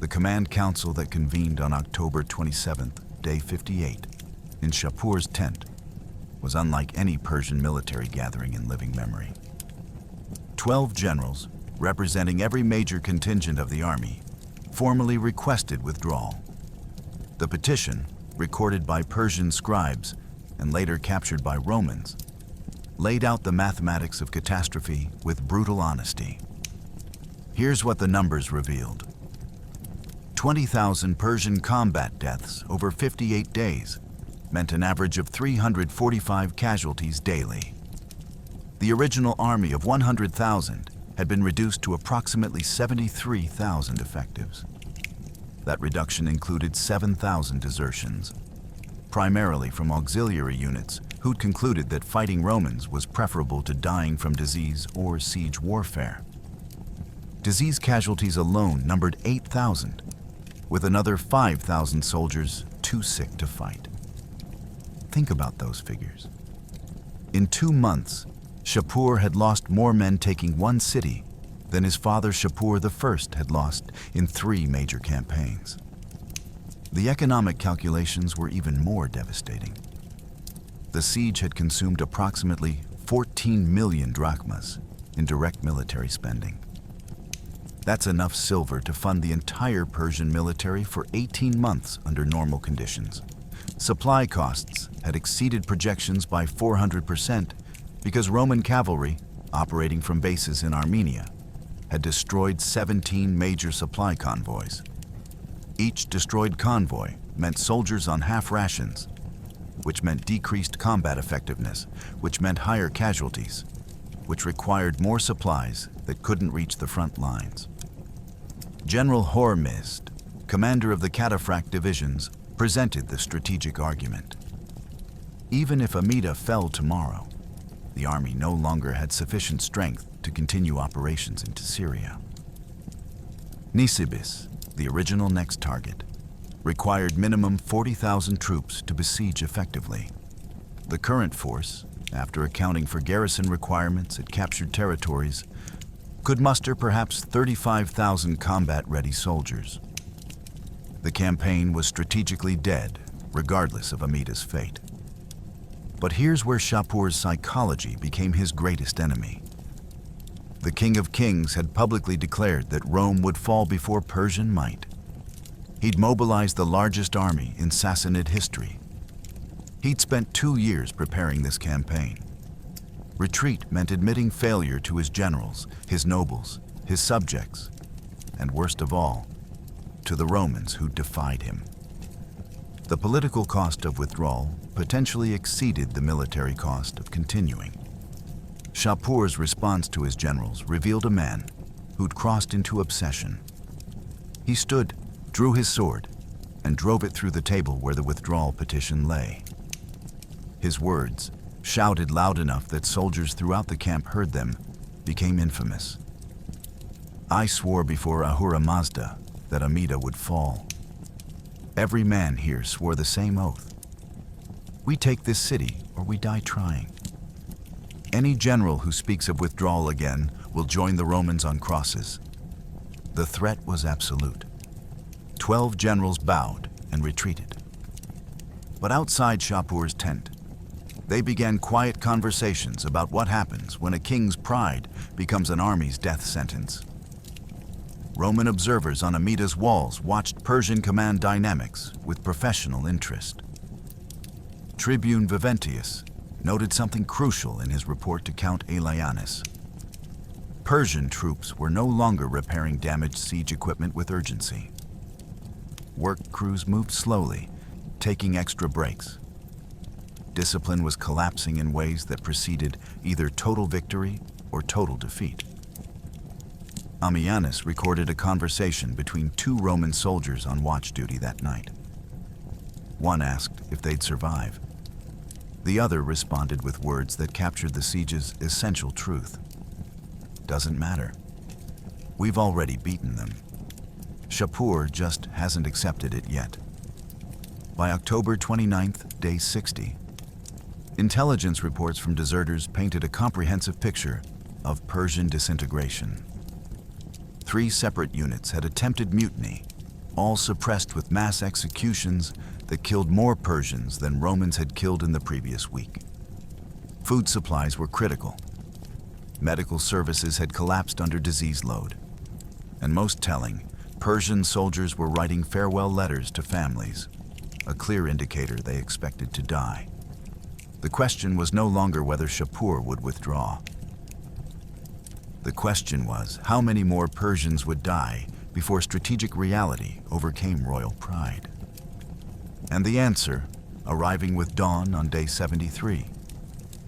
The command council that convened on October 27th, day 58, in Shapur's tent, was unlike any Persian military gathering in living memory. 12 generals, representing every major contingent of the army, formally requested withdrawal. The petition, recorded by Persian scribes and later captured by Romans, laid out the mathematics of catastrophe with brutal honesty. Here's what the numbers revealed. 20,000 Persian combat deaths over 58 days meant an average of 345 casualties daily. The original army of 100,000 had been reduced to approximately 73,000 effectives. That reduction included 7,000 desertions, primarily from auxiliary units who'd concluded that fighting Romans was preferable to dying from disease or siege warfare. Disease casualties alone numbered 8,000, with another 5,000 soldiers too sick to fight. Think about those figures. In 2 months, Shapur had lost more men taking one city than his father Shapur I had lost in 3 major campaigns. The economic calculations were even more devastating. The siege had consumed approximately 14 million drachmas in direct military spending. That's enough silver to fund the entire Persian military for 18 months under normal conditions. Supply costs had exceeded projections by 400% because Roman cavalry, operating from bases in Armenia, had destroyed 17 major supply convoys. Each destroyed convoy meant soldiers on half rations, which meant decreased combat effectiveness, which meant higher casualties, which required more supplies that couldn't reach the front lines. General Hormizd, commander of the Cataphract divisions, presented the strategic argument. Even if Amida fell tomorrow, the army no longer had sufficient strength to continue operations into Syria. Nisibis, the original next target, required minimum 40,000 troops to besiege effectively. The current force, after accounting for garrison requirements at captured territories, could muster perhaps 35,000 combat-ready soldiers. The campaign was strategically dead, regardless of Amida's fate. But here's where Shapur's psychology became his greatest enemy. The King of Kings had publicly declared that Rome would fall before Persian might. He'd mobilized the largest army in Sassanid history. He'd spent 2 years preparing this campaign. Retreat meant admitting failure to his generals, his nobles, his subjects, and worst of all, to the Romans who defied him. The political cost of withdrawal potentially exceeded the military cost of continuing. Shapur's response to his generals revealed a man who'd crossed into obsession. He stood, drew his sword, and drove it through the table where the withdrawal petition lay. His words, shouted loud enough that soldiers throughout the camp heard them, became infamous. "I swore before Ahura Mazda that Amida would fall." Every man here swore the same oath. "We take this city or we die trying." Any general who speaks of withdrawal again will join the Romans on crosses. The threat was absolute. 12 generals bowed and retreated. But outside Shapur's tent, they began quiet conversations about what happens when a king's pride becomes an army's death sentence. Roman observers on Amida's walls watched Persian command dynamics with professional interest. Tribune Viventius noted something crucial in his report to Count Ammianus. Persian troops were no longer repairing damaged siege equipment with urgency. Work crews moved slowly, taking extra breaks. Discipline was collapsing in ways that preceded either total victory or total defeat. Ammianus recorded a conversation between 2 Roman soldiers on watch duty that night. One asked if they'd survive. The other responded with words that captured the siege's essential truth. "Doesn't matter. We've already beaten them. Shapur just hasn't accepted it yet." By October 29th, day 60, intelligence reports from deserters painted a comprehensive picture of Persian disintegration. 3 separate units had attempted mutiny, all suppressed with mass executions that killed more Persians than Romans had killed in the previous week. Food supplies were critical. Medical services had collapsed under disease load. And most telling, Persian soldiers were writing farewell letters to families, a clear indicator they expected to die. The question was no longer whether Shapur would withdraw. The question was how many more Persians would die before strategic reality overcame royal pride. And the answer, arriving with dawn on day 73,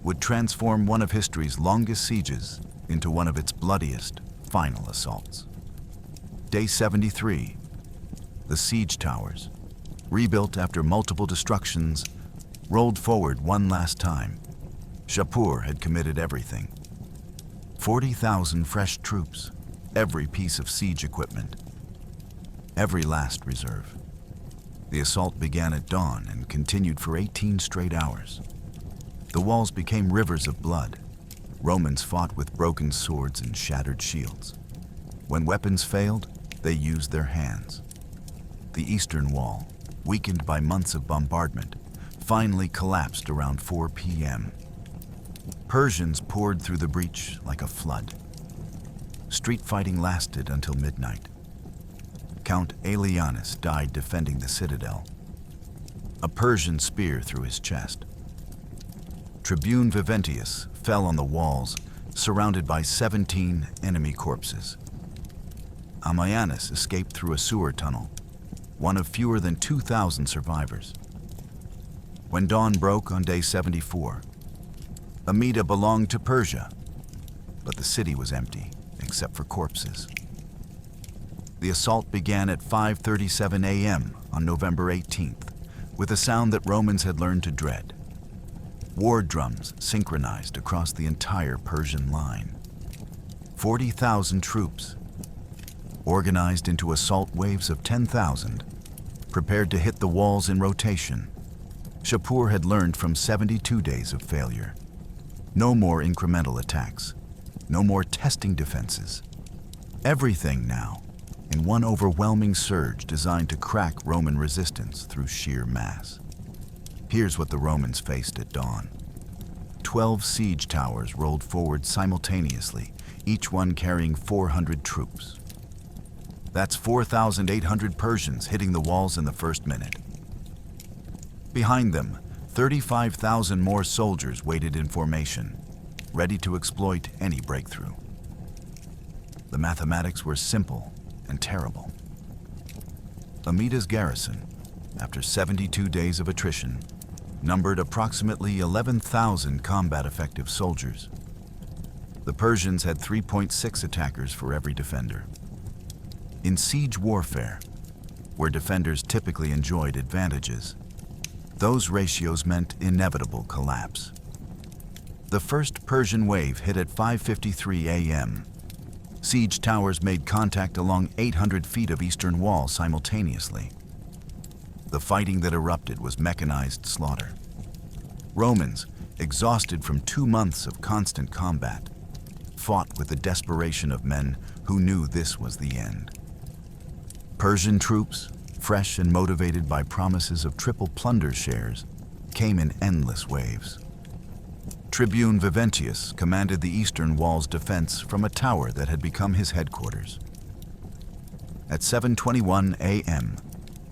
would transform one of history's longest sieges into one of its bloodiest final assaults. Day 73, the siege towers, rebuilt after multiple destructions, rolled forward one last time. Shapur had committed everything. 40,000 fresh troops, every piece of siege equipment, every last reserve. The assault began at dawn and continued for 18 straight hours. The walls became rivers of blood. Romans fought with broken swords and shattered shields. When weapons failed, they used their hands. The eastern wall, weakened by months of bombardment, finally collapsed around 4 p.m. Persians poured through the breach like a flood. Street fighting lasted until midnight. Count Ammianus died defending the citadel. A Persian spear through his chest. Tribune Viventius fell on the walls, surrounded by 17 enemy corpses. Ammianus escaped through a sewer tunnel, one of fewer than 2,000 survivors. When dawn broke on day 74, Amida belonged to Persia, but the city was empty, except for corpses. The assault began at 5:37 a.m. on November 18th, with a sound that Romans had learned to dread. War drums synchronized across the entire Persian line. 40,000 troops, organized into assault waves of 10,000, prepared to hit the walls in rotation. Shapur had learned from 72 days of failure. No more incremental attacks, no more testing defenses. Everything now in one overwhelming surge designed to crack Roman resistance through sheer mass. Here's what the Romans faced at dawn. 12 siege towers rolled forward simultaneously, each one carrying 400 troops. That's 4,800 Persians hitting the walls in the first minute. Behind them, 35,000 more soldiers waited in formation, ready to exploit any breakthrough. The mathematics were simple and terrible. Amida's garrison, after 72 days of attrition, numbered approximately 11,000 combat-effective soldiers. The Persians had 3.6 attackers for every defender. In siege warfare, where defenders typically enjoyed advantages, those ratios meant inevitable collapse. The first Persian wave hit at 5:53 a.m. Siege towers made contact along 800 feet of eastern wall simultaneously. The fighting that erupted was mechanized slaughter. Romans, exhausted from 2 months of constant combat, fought with the desperation of men who knew this was the end. Persian troops, fresh and motivated by promises of triple plunder shares, came in endless waves. Tribune Viventius commanded the eastern wall's defense from a tower that had become his headquarters. At 7:21 a.m.,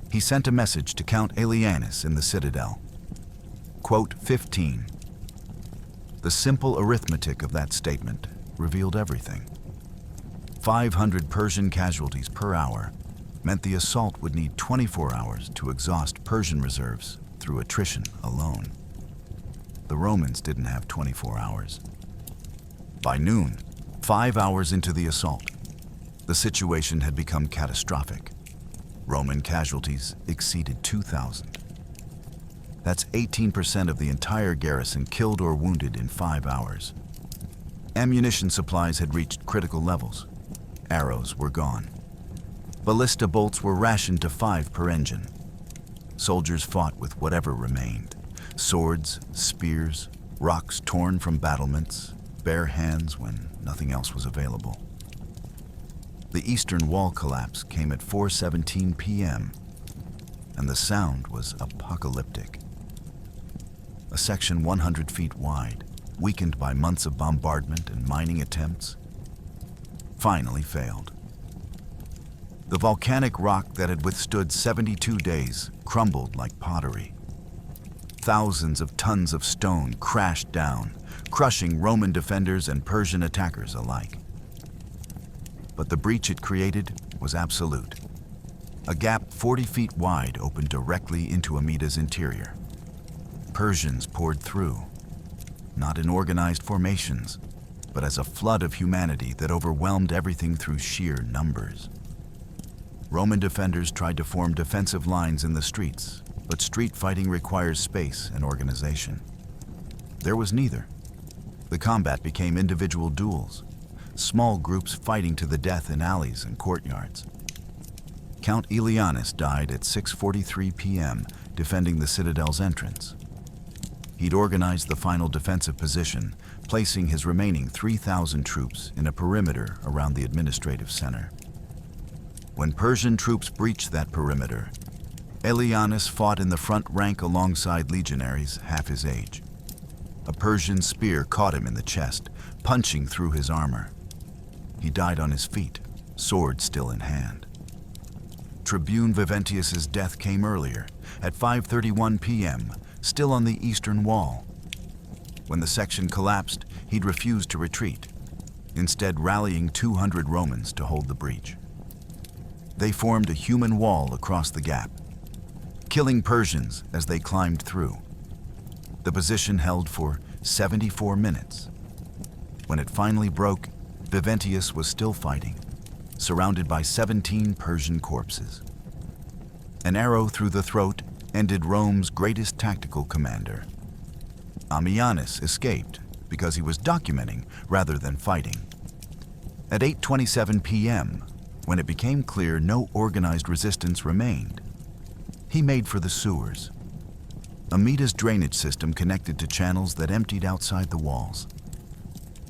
he sent a message to Count Ammianus in the citadel. Quote 15. The simple arithmetic of that statement revealed everything. 500 Persian casualties per hour meant the assault would need 24 hours to exhaust Persian reserves through attrition alone. The Romans didn't have 24 hours. By noon, 5 hours into the assault, the situation had become catastrophic. Roman casualties exceeded 2,000. That's 18% of the entire garrison killed or wounded in 5 hours. Ammunition supplies had reached critical levels. Arrows were gone. Ballista bolts were rationed to 5 per engine. Soldiers fought with whatever remained. Swords, spears, rocks torn from battlements, bare hands when nothing else was available. The eastern wall collapse came at 4:17 p.m., and the sound was apocalyptic. A section 100 feet wide, weakened by months of bombardment and mining attempts, finally failed. The volcanic rock that had withstood 72 days crumbled like pottery. Thousands of tons of stone crashed down, crushing Roman defenders and Persian attackers alike. But the breach it created was absolute. A gap 40 feet wide opened directly into Amida's interior. Persians poured through, not in organized formations, but as a flood of humanity that overwhelmed everything through sheer numbers. Roman defenders tried to form defensive lines in the streets, but street fighting requires space and organization. There was neither. The combat became individual duels, small groups fighting to the death in alleys and courtyards. Count Ammianus died at 6:43 p.m. defending the citadel's entrance. He'd organized the final defensive position, placing his remaining 3,000 troops in a perimeter around the administrative center. When Persian troops breached that perimeter, Ammianus fought in the front rank alongside legionaries half his age. A Persian spear caught him in the chest, punching through his armor. He died on his feet, sword still in hand. Tribune Viventius's death came earlier, at 5:31 p.m., still on the eastern wall. When the section collapsed, he'd refused to retreat, instead rallying 200 Romans to hold the breach. They formed a human wall across the gap, killing Persians as they climbed through. The position held for 74 minutes. When it finally broke, Viventius was still fighting, surrounded by 17 Persian corpses. An arrow through the throat ended Rome's greatest tactical commander. Ammianus escaped because he was documenting rather than fighting. At 8:27 p.m., when it became clear no organized resistance remained, he made for the sewers. Amida's drainage system connected to channels that emptied outside the walls.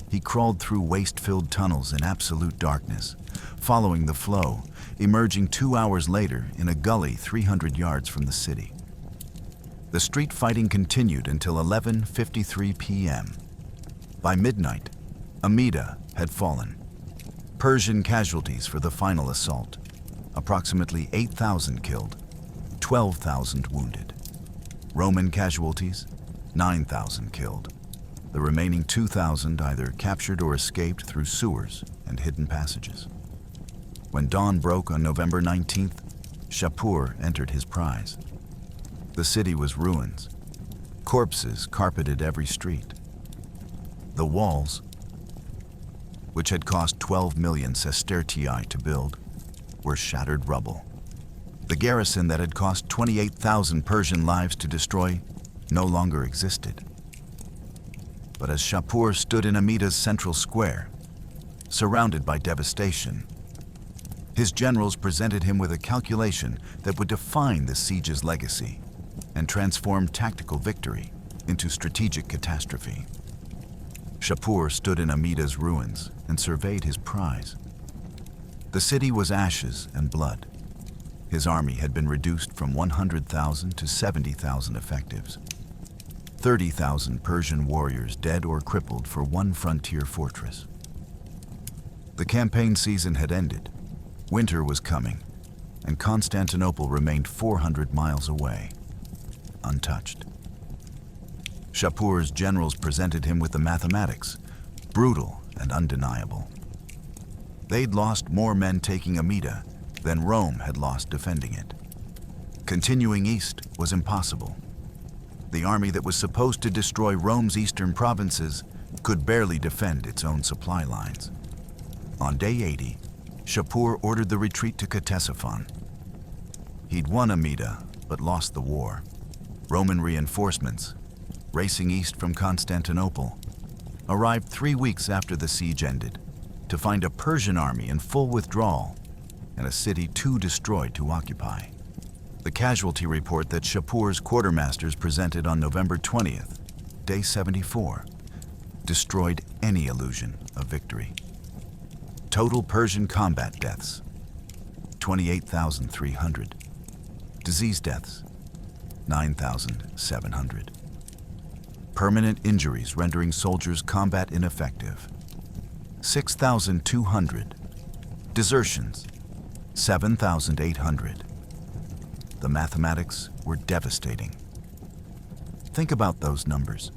He crawled through waste-filled tunnels in absolute darkness, following the flow, emerging 2 hours later in a gully 300 yards from the city. The street fighting continued until 11:53 p.m. By midnight, Amida had fallen. Persian casualties for the final assault, approximately 8,000 killed, 12,000 wounded. Roman casualties, 9,000 killed. The remaining 2,000 either captured or escaped through sewers and hidden passages. When dawn broke on November 19th, Shapur entered his prize. The city was ruins. Corpses carpeted every street. The walls, which had cost 12 million sestertii to build, were shattered rubble. The garrison that had cost 28,000 Persian lives to destroy no longer existed. But as Shapur stood in Amida's central square, surrounded by devastation, his generals presented him with a calculation that would define the siege's legacy and transform tactical victory into strategic catastrophe. Shapur stood in Amida's ruins and surveyed his prize. The city was ashes and blood. His army had been reduced from 100,000 to 70,000 effectives. 30,000 Persian warriors dead or crippled for one frontier fortress. The campaign season had ended. Winter was coming, and Constantinople remained 400 miles away, untouched. Shapur's generals presented him with the mathematics, brutal and undeniable. They'd lost more men taking Amida than Rome had lost defending it. Continuing east was impossible. The army that was supposed to destroy Rome's eastern provinces could barely defend its own supply lines. On day 80, Shapur ordered the retreat to Ctesiphon. He'd won Amida, but lost the war. Roman reinforcements, racing east from Constantinople, arrived 3 weeks after the siege ended to find a Persian army in full withdrawal and a city too destroyed to occupy. The casualty report that Shapur's quartermasters presented on November 20th, day 74, destroyed any illusion of victory. Total Persian combat deaths, 28,300. Disease deaths, 9,700. Permanent injuries rendering soldiers combat ineffective, 6,200. Desertions, 7,800. The mathematics were devastating. Think about those numbers.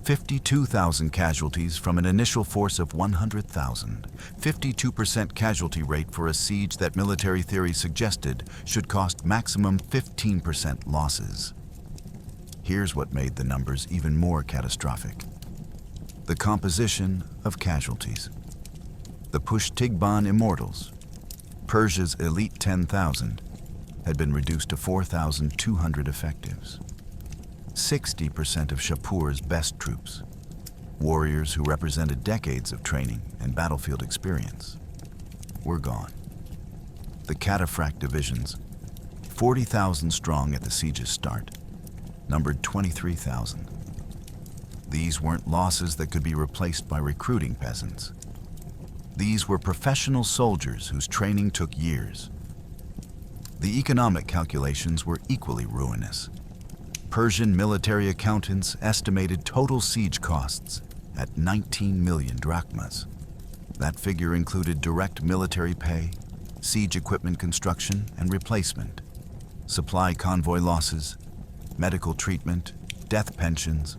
52,000 casualties from an initial force of 100,000. 52% casualty rate for a siege that military theory suggested should cost maximum 15% losses. Here's what made the numbers even more catastrophic. The composition of casualties. The Pushtigban Immortals, Persia's elite 10,000, had been reduced to 4,200 effectives. 60% of Shapur's best troops, warriors who represented decades of training and battlefield experience, were gone. The cataphract divisions, 40,000 strong at the siege's start, numbered 23,000. These weren't losses that could be replaced by recruiting peasants. These were professional soldiers whose training took years. The economic calculations were equally ruinous. Persian military accountants estimated total siege costs at 19 million drachmas. That figure included direct military pay, siege equipment construction and replacement, supply convoy losses, medical treatment, death pensions,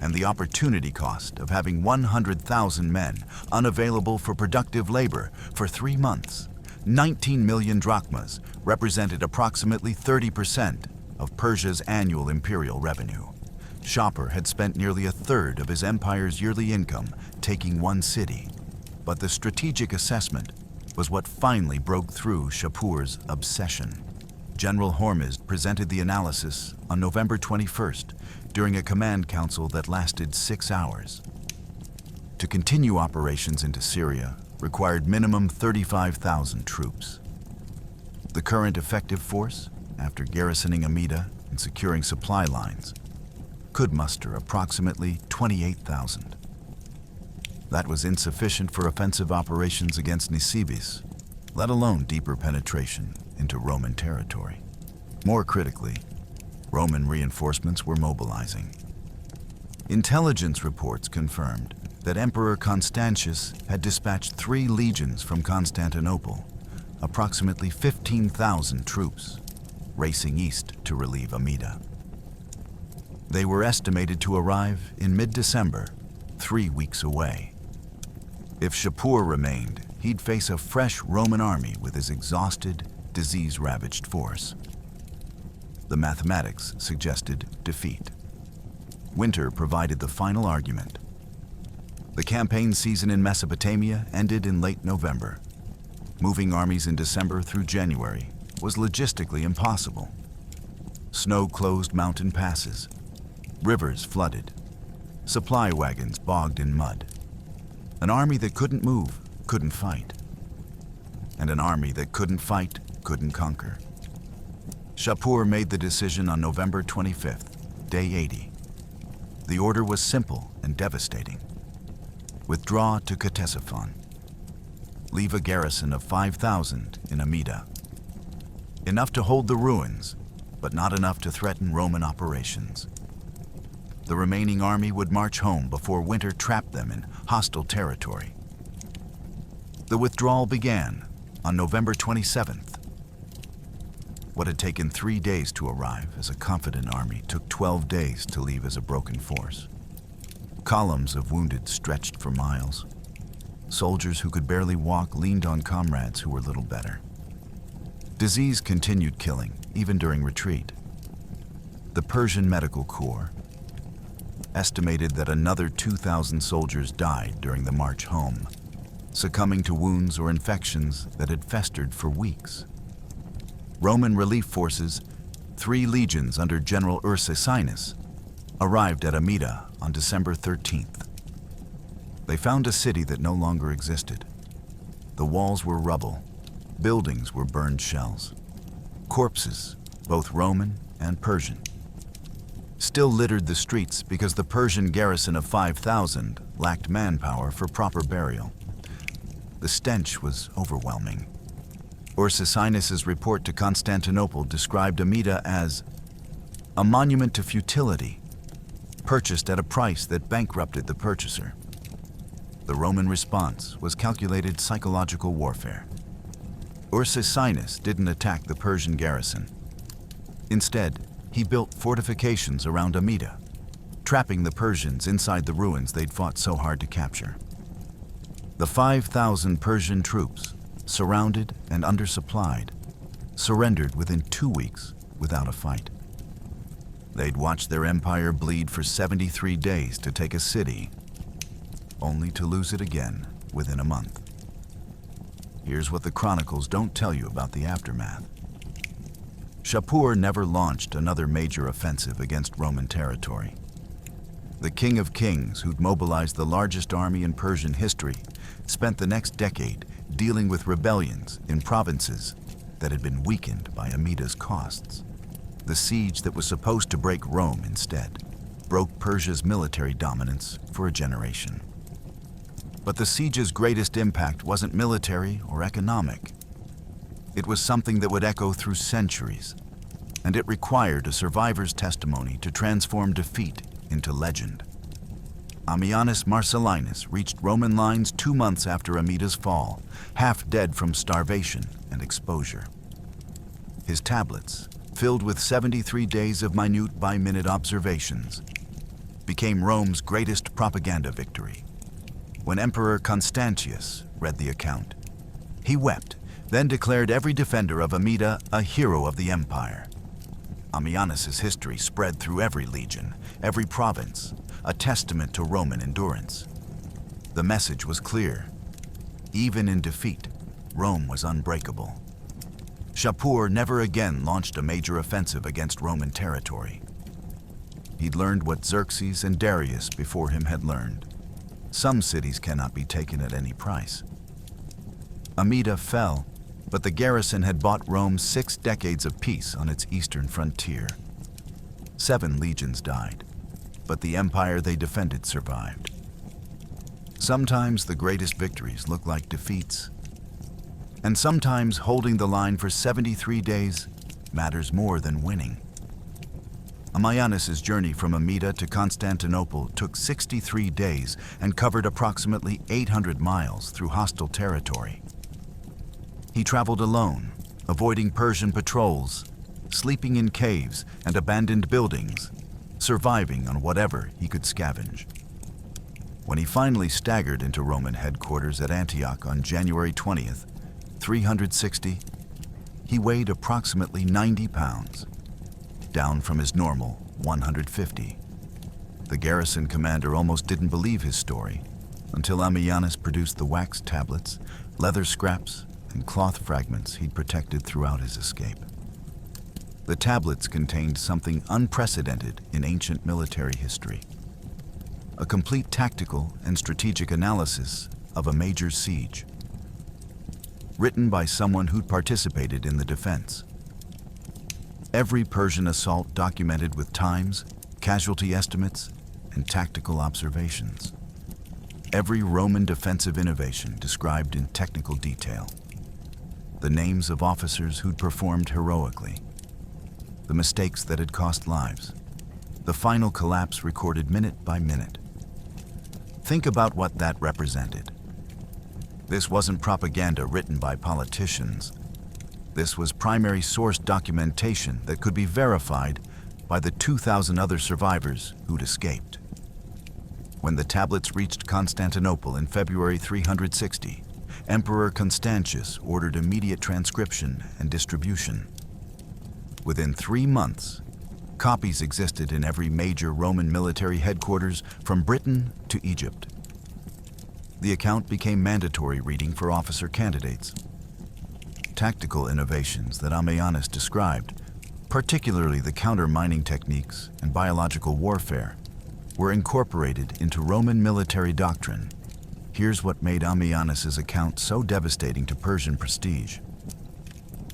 and the opportunity cost of having 100,000 men unavailable for productive labor for 3 months. 19 million drachmas represented approximately 30% of Persia's annual imperial revenue. Shapur had spent nearly a third of his empire's yearly income taking one city, but the strategic assessment was what finally broke through Shapur's obsession. General Hormizd presented the analysis on November 21st during a command council that lasted 6 hours. To continue operations into Syria required minimum 35,000 troops. The current effective force, after garrisoning Amida and securing supply lines, could muster approximately 28,000. That was insufficient for offensive operations against Nisibis, let alone deeper penetration into Roman territory. More critically, Roman reinforcements were mobilizing. Intelligence reports confirmed that Emperor Constantius had dispatched 3 legions from Constantinople, approximately 15,000 troops, racing east to relieve Amida. They were estimated to arrive in mid-December, 3 weeks away. If Shapur remained, he'd face a fresh Roman army with his exhausted, disease-ravaged force. The mathematics suggested defeat. Winter provided the final argument. The campaign season in Mesopotamia ended in late November. Moving armies in December through January was logistically impossible. Snow closed mountain passes, rivers flooded, supply wagons bogged in mud. An army that couldn't move couldn't fight, and an army that couldn't fight couldn't conquer. Shapur made the decision on November 25th, day 80. The order was simple and devastating. Withdraw to Ctesiphon. Leave a garrison of 5,000 in Amida. Enough to hold the ruins, but not enough to threaten Roman operations. The remaining army would march home before winter trapped them in hostile territory. The withdrawal began on November 27th. What had taken 3 days to arrive as a confident army took 12 days to leave as a broken force. Columns of wounded stretched for miles. Soldiers who could barely walk leaned on comrades who were little better. Disease continued killing, even during retreat. The Persian Medical Corps estimated that another 2,000 soldiers died during the march home, succumbing to wounds or infections that had festered for weeks. Roman relief forces, 3 legions under General Sassanid, arrived at Amida on December 13th. They found a city that no longer existed. The walls were rubble, buildings were burned shells. Corpses, both Roman and Persian, still littered the streets because the Persian garrison of 5,000 lacked manpower for proper burial. The stench was overwhelming. Sassanid's report to Constantinople described Amida as a monument to futility, purchased at a price that bankrupted the purchaser. The Roman response was calculated psychological warfare. Sassanid didn't attack the Persian garrison. Instead, he built fortifications around Amida, trapping the Persians inside the ruins they'd fought so hard to capture. The 5,000 Persian troops, surrounded and undersupplied, surrendered within 2 weeks without a fight. They'd watched their empire bleed for 73 days to take a city, only to lose it again within a month. Here's what the chronicles don't tell you about the aftermath. Shapur never launched another major offensive against Roman territory. The King of Kings, who'd mobilized the largest army in Persian history, spent the next decade dealing with rebellions in provinces that had been weakened by Amida's costs. The siege that was supposed to break Rome instead broke Persia's military dominance for a generation. But the siege's greatest impact wasn't military or economic. It was something that would echo through centuries, and it required a survivor's testimony to transform defeat into legend. Ammianus Marcellinus reached Roman lines 2 months after Amida's fall, half dead from starvation and exposure. His tablets, filled with 73 days of minute-by-minute observations, became Rome's greatest propaganda victory. When Emperor Constantius read the account, he wept, then declared every defender of Amida a hero of the empire. Ammianus's history spread through every legion, every province, a testament to Roman endurance. The message was clear. Even in defeat, Rome was unbreakable. Shapur never again launched a major offensive against Roman territory. He'd learned what Xerxes and Darius before him had learned. Some cities cannot be taken at any price. Amida fell, but the garrison had bought Rome 6 decades of peace on its eastern frontier. 7 legions died, but the empire they defended survived. Sometimes the greatest victories look like defeats, and sometimes holding the line for 73 days matters more than winning. Ammianus's journey from Amida to Constantinople took 63 days and covered approximately 800 miles through hostile territory. He traveled alone, avoiding Persian patrols, sleeping in caves and abandoned buildings, surviving on whatever he could scavenge. When he finally staggered into Roman headquarters at Antioch on January 20th, 360, he weighed approximately 90 pounds, down from his normal 150. The garrison commander almost didn't believe his story until Ammianus produced the wax tablets, leather scraps, and cloth fragments he'd protected throughout his escape. The tablets contained something unprecedented in ancient military history: a complete tactical and strategic analysis of a major siege, written by someone who'd participated in the defense. Every Persian assault documented with times, casualty estimates, and tactical observations. Every Roman defensive innovation described in technical detail. The names of officers who'd performed heroically. The mistakes that had cost lives. The final collapse recorded minute by minute. Think about what that represented. This wasn't propaganda written by politicians. This was primary source documentation that could be verified by the 2,000 other survivors who'd escaped. When the tablets reached Constantinople in February 360, Emperor Constantius ordered immediate transcription and distribution. Within 3 months, copies existed in every major Roman military headquarters from Britain to Egypt. The account became mandatory reading for officer candidates. Tactical innovations that Ammianus described, particularly the counter-mining techniques and biological warfare, were incorporated into Roman military doctrine. Here's what made Ammianus's account so devastating to Persian prestige.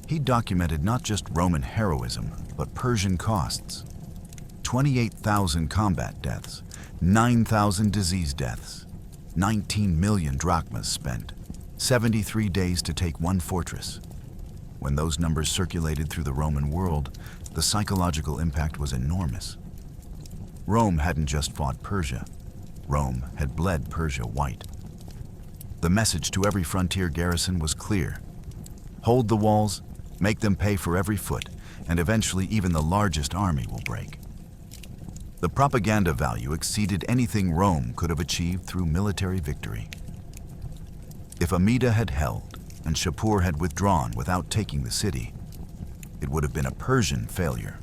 He documented not just Roman heroism, but Persian costs. 28,000 combat deaths, 9,000 disease deaths, 19 million drachmas spent, 73 days to take one fortress. When those numbers circulated through the Roman world, the psychological impact was enormous. Rome hadn't just fought Persia. Rome had bled Persia white. The message to every frontier garrison was clear. Hold the walls, make them pay for every foot, and eventually even the largest army will break. The propaganda value exceeded anything Rome could have achieved through military victory. If Amida had held and Shapur had withdrawn without taking the city, it would have been a Persian failure.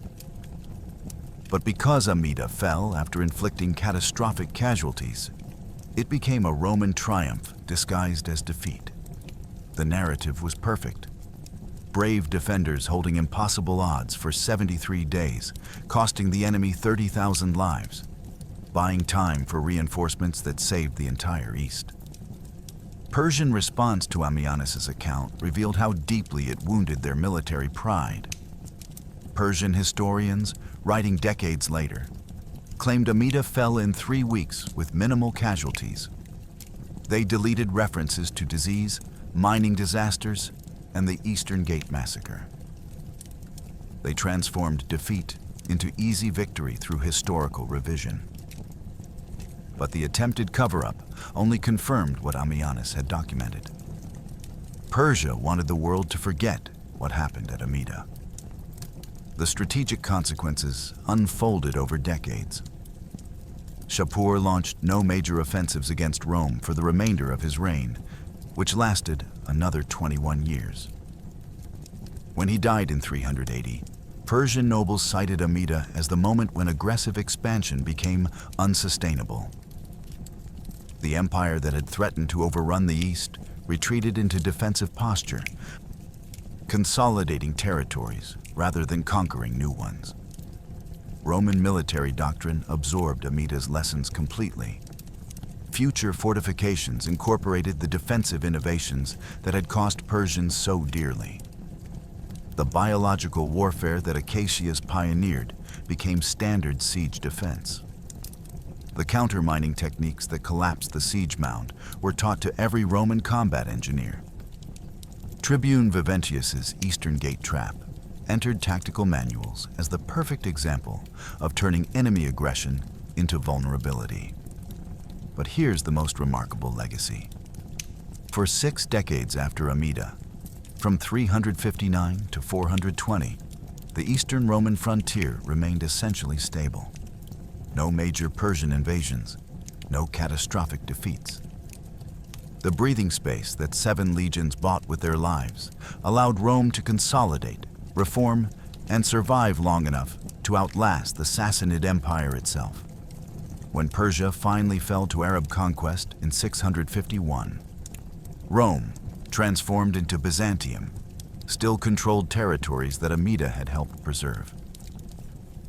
But because Amida fell after inflicting catastrophic casualties, it became a Roman triumph disguised as defeat. The narrative was perfect. brave defenders holding impossible odds for 73 days, costing the enemy 30,000 lives, buying time for reinforcements that saved the entire East. Persian response to Ammianus's account revealed how deeply it wounded their military pride. Persian historians, writing decades later, claimed Amida fell in 3 weeks with minimal casualties. They deleted references to disease, mining disasters, and the Eastern Gate massacre. They transformed defeat into easy victory through historical revision. But the attempted cover-up only confirmed what Ammianus had documented. Persia wanted the world to forget what happened at Amida. The strategic consequences unfolded over decades. Shapur launched no major offensives against Rome for the remainder of his reign, which lasted another 21 years. When he died in 380, Persian nobles cited Amida as the moment when aggressive expansion became unsustainable. The empire that had threatened to overrun the East retreated into defensive posture, consolidating territories rather than conquering new ones. Roman military doctrine absorbed Amida's lessons completely. Future fortifications incorporated the defensive innovations that had cost Persians so dearly. The biological warfare that Acacius pioneered became standard siege defense. The counter-mining techniques that collapsed the siege mound were taught to every Roman combat engineer. Tribune Viventius's Eastern Gate trap entered tactical manuals as the perfect example of turning enemy aggression into vulnerability. But here's the most remarkable legacy. For 6 decades after Amida, from 359 to 420, the Eastern Roman frontier remained essentially stable. No major Persian invasions, no catastrophic defeats. The breathing space that 7 legions bought with their lives allowed Rome to consolidate, reform, and survive long enough to outlast the Sassanid Empire itself. When Persia finally fell to Arab conquest in 651, Rome, transformed into Byzantium, still controlled territories that Amida had helped preserve.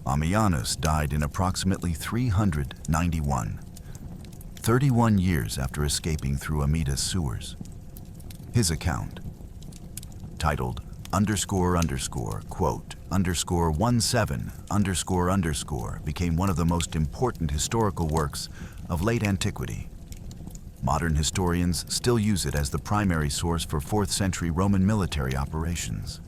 Ammianus died in approximately 391, 31 years after escaping through Amida's sewers. His account, titled quote, _17 became one of the most important historical works of late antiquity. Modern historians still use it as the primary source for 4th century Roman military operations.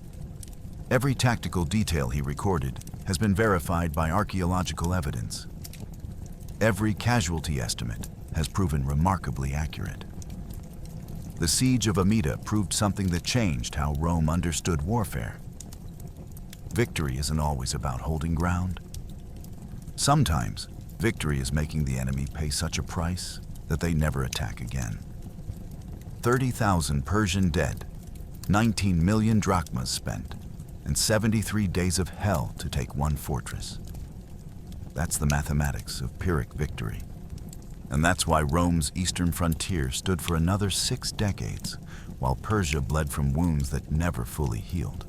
Every tactical detail he recorded has been verified by archaeological evidence. Every casualty estimate has proven remarkably accurate. The siege of Amida proved something that changed how Rome understood warfare. Victory isn't always about holding ground. Sometimes, victory is making the enemy pay such a price that they never attack again. 30,000 Persian dead, 19 million drachmas spent, and 73 days of hell to take one fortress. That's the mathematics of Pyrrhic victory. And that's why Rome's eastern frontier stood for another 6 decades, while Persia bled from wounds that never fully healed.